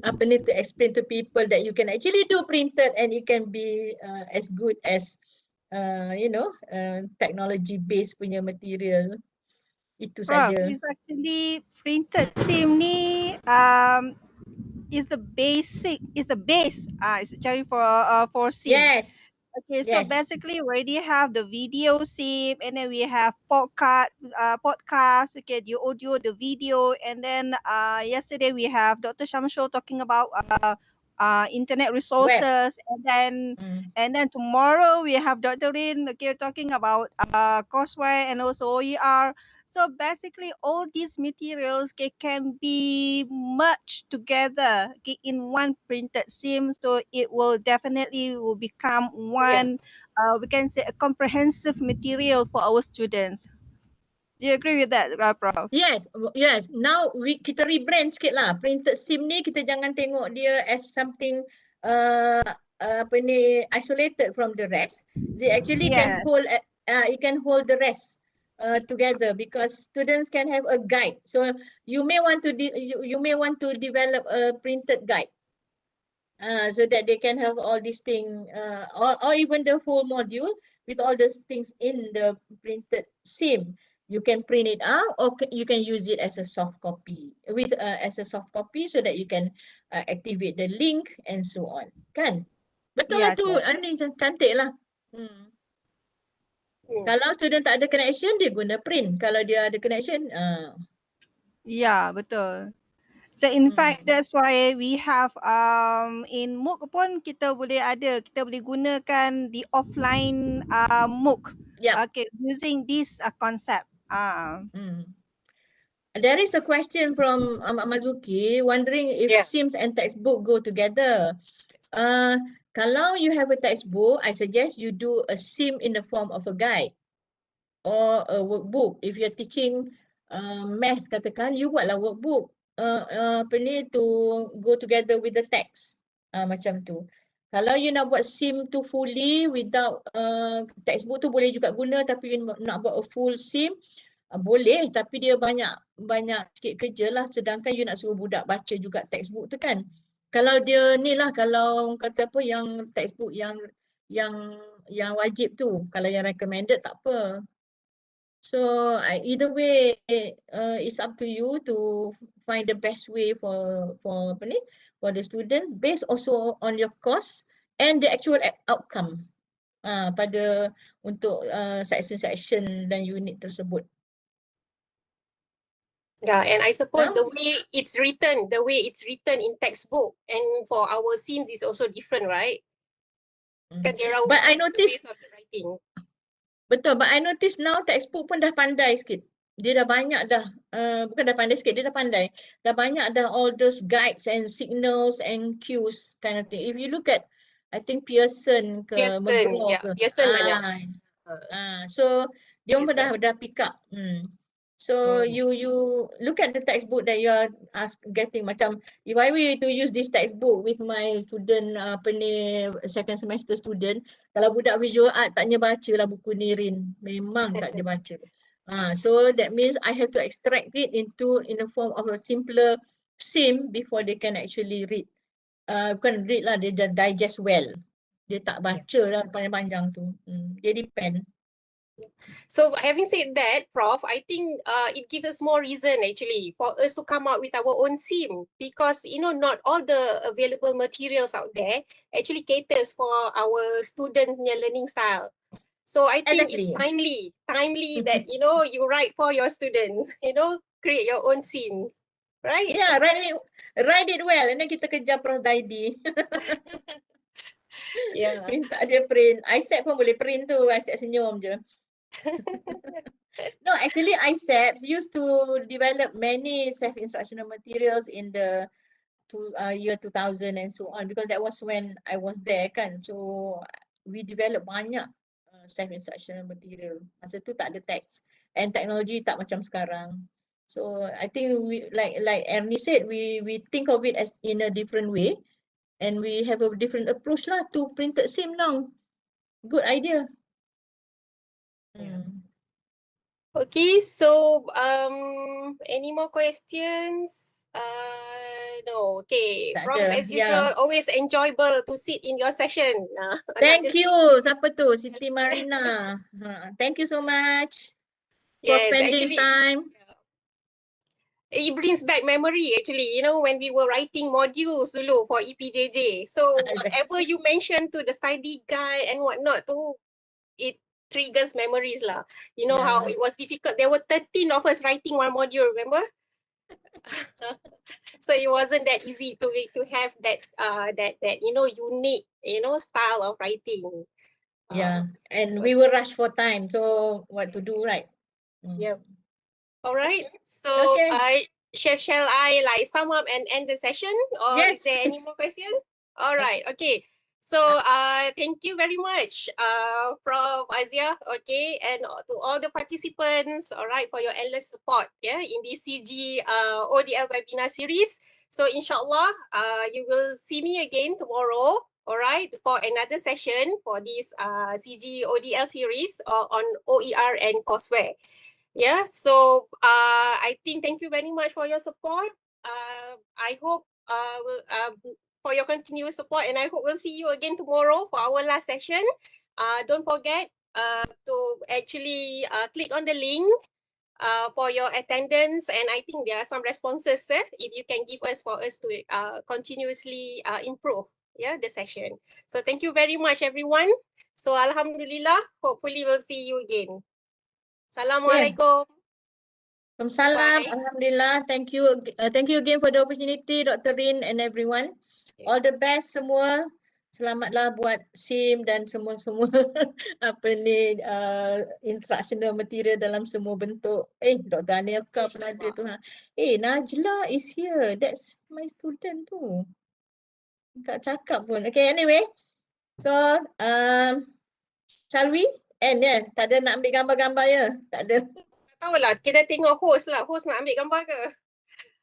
Apa ni, to explain to people that you can actually do printed and it can be as good as technology based punya material. Itu Prof, saja. it's actually printed SIM ni is the base it's actually for SIM. Yes. Okay, so Yes. basically we already have the video SIM, and then we have podcast, okay, the audio, the video, and then yesterday we have Dr. Shamshul talking about internet resources, and then tomorrow we have Dr. Rin, okay, talking about courseware and also OER. So basically all these materials can be merged together in one printed SIM, so it will definitely will become one we can say a comprehensive material for our students. Do you agree with that, Prof? Yes. Now kita rebrand sikit lah. Printed SIM ni kita jangan tengok dia as something isolated from the rest. They actually can hold it can hold the rest together because students can have a guide. So you may want to develop a printed guide. So that they can have all these things or even the whole module with all those things in the printed SIM. You can print it out or you can use it as a soft copy so that you can activate the link and so on. Kan? Betul lah tu. Ini cantik lah. Kalau student tak ada connection, dia guna print. Kalau dia ada connection, Ya, betul. So in fact that's why we have in MOOC pun kita boleh gunakan the offline MOOC. Okay, using this concept. There is a question from Mazuki wondering if SIMs and textbook go together. Kalau you have a textbook, I suggest you do a SIM in the form of a guide or a workbook. If you're teaching math, katakan, you buatlah workbook to go together with the text. Macam tu. Kalau you nak buat SIM tu fully without textbook tu boleh juga guna, tapi you nak buat a full SIM, boleh, tapi dia banyak sikit kerja lah, sedangkan you nak suruh budak baca juga textbook tu kan. Kalau dia ni lah, kalau kata apa yang textbook yang wajib tu, kalau yang recommended tak apa. So either way it's up to you to find the best way for the student based also on your course and the actual outcome pada untuk section dan unit tersebut. Yeah, and I suppose the way it's written in textbook and for our SIMs is also different, right? But I noticed betul, but I noticed now textbook pun dah pandai sikit. Dia dah banyak dah, bukan dah pandai sikit, dia dah pandai. Dah banyak dah all those guides and signals and cues kind of thing. If you look at, I think Pearson ke McGraw ke. Pearson banyak. So dia pun dah pick up. So you look at the textbook that you are getting, macam if I were to use this textbook with my student second semester student, kalau budak visual art taknya baca lah buku ni Rin, memang tak dia baca. So that means I have to extract it in the form of a simpler SIM before they can actually read. Bukan read lah, dia digest well. Dia tak baca lah panjang-panjang tu. Dia depend. So having said that, Prof, I think it gives us more reason actually for us to come up with our own SIM, because not all the available materials out there actually caters for our student learning style. So I think it's Exactly. timely that you write for your students, create your own SIMs, right? Yeah, write it well, and then kita kejar Prof Zaidi. Yeah. Minta dia print. ISEP pun boleh print tu, ISEP senyum je. No, actually ISEP used to develop many self-instructional materials in the year 2000 and so on, because that was when I was there kan. So we develop banyak self-instructional material. Masa tu tak ada teks, and technology tak macam sekarang. So I think we like Ernie said, we think of it as in a different way, and we have a different approach lah to printed SIM now. Good idea. Yeah. Okay, so any more questions? No. Okay, Tak Prof, ada. as Yeah. usual, always enjoyable to sit in your session. Thank you. Siapa tu? Siti Marina. Thank you so much for Yes, spending actually, time. it brings back memory actually, when we were writing modules dulu for EPJJ. So whatever you mentioned to the study guide and whatnot, it triggers memories lah. How it was difficult. There were 13 of us writing one module, remember? So it wasn't that easy to have that unique style of writing. Yeah, and we were rushed for time, so what to do, right? Yep. All right. So Okay. shall I sum up and end the session, or is Yes, there any please. more questions? All right. Okay. So thank you very much, Prof. Azia. Okay, and to all the participants. All right, for your endless support. Yeah, in this CG ODL webinar series. So inshallah, you will see me again tomorrow. All right, for another session for this CG ODL series on OER and courseware. Yeah, so I think thank you very much for your support. I hope for your continuous support, and I hope we'll see you again tomorrow for our last session. Don't forget to actually click on the link for your attendance, and I think there are some responses if you can give us for us to continuously improve the session. So thank you very much, everyone. So Alhamdulillah, hopefully we'll see you again. Assalamualaikum. Salam. Alhamdulillah. Thank you again for the opportunity, Dr. Rin and everyone. All the best semua. Selamatlah buat SIM dan semua apa ni instructional material dalam semua bentuk. Dr. Anilka pun ada tu. Najla is here. That's my student tu. Tak cakap pun. Okay, anyway. So, shall we end ya? Tak ada nak ambil gambar-gambar ya? Tak ada. Tak tahulah, kita tengok host lah. Host nak ambil gambar ke?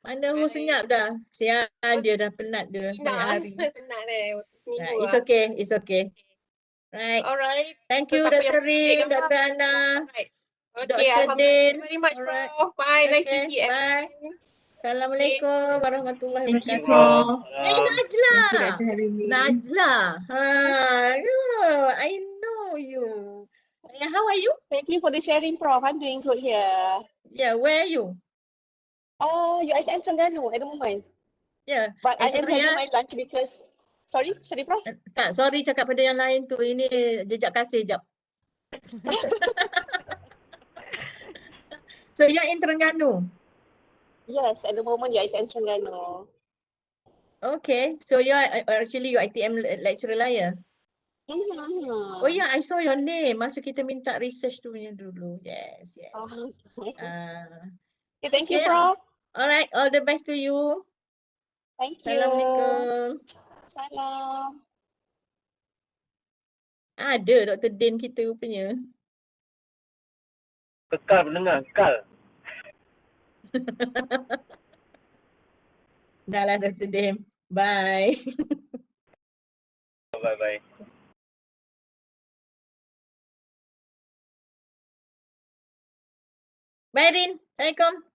Mana host senyap dah. Sian dia dah penat dia banyak hari. Penat seminggu It's okay, it's okay. Right. Alright. Thank So, you, siapa yang Dr. Rin, ambil gambar? Dr. Anna, Alright. Okay, Dr. Alhamdulillah. Din. Thank you very much, Alright. Prof. Bye. Nice to Okay, see bye. everyone. Assalamualaikum warahmatullahi Thank you, wabarakatuh. Prof. Najla. Thank you, Dr. Harini. Najla. I know you. How are you? Thank you for the sharing, Prof. I'm doing good here. Yeah, where are you? You're at Terengganu at the moment. Yeah. But I am Sorry having my lunch because... Sorry, Prof? Tak, sorry cakap pada yang lain tu. Ini jejak kasih jap. So you're in Terengganu? Yes, at the moment you're at Terengganu. Okay, so you're actually your ITM lecturer lah ya? Oh yeah, I saw your name masa kita minta research tu punya dulu. Yes. Okay, thank you, Prof. Alright, all the best to you. Thank you. Assalamualaikum. Salam. Ada Dr. Din kita rupanya. Kekal pendengar, kekal. Dah lah Dr. Din. Bye. Bye-bye. Bye Rin. Assalamualaikum.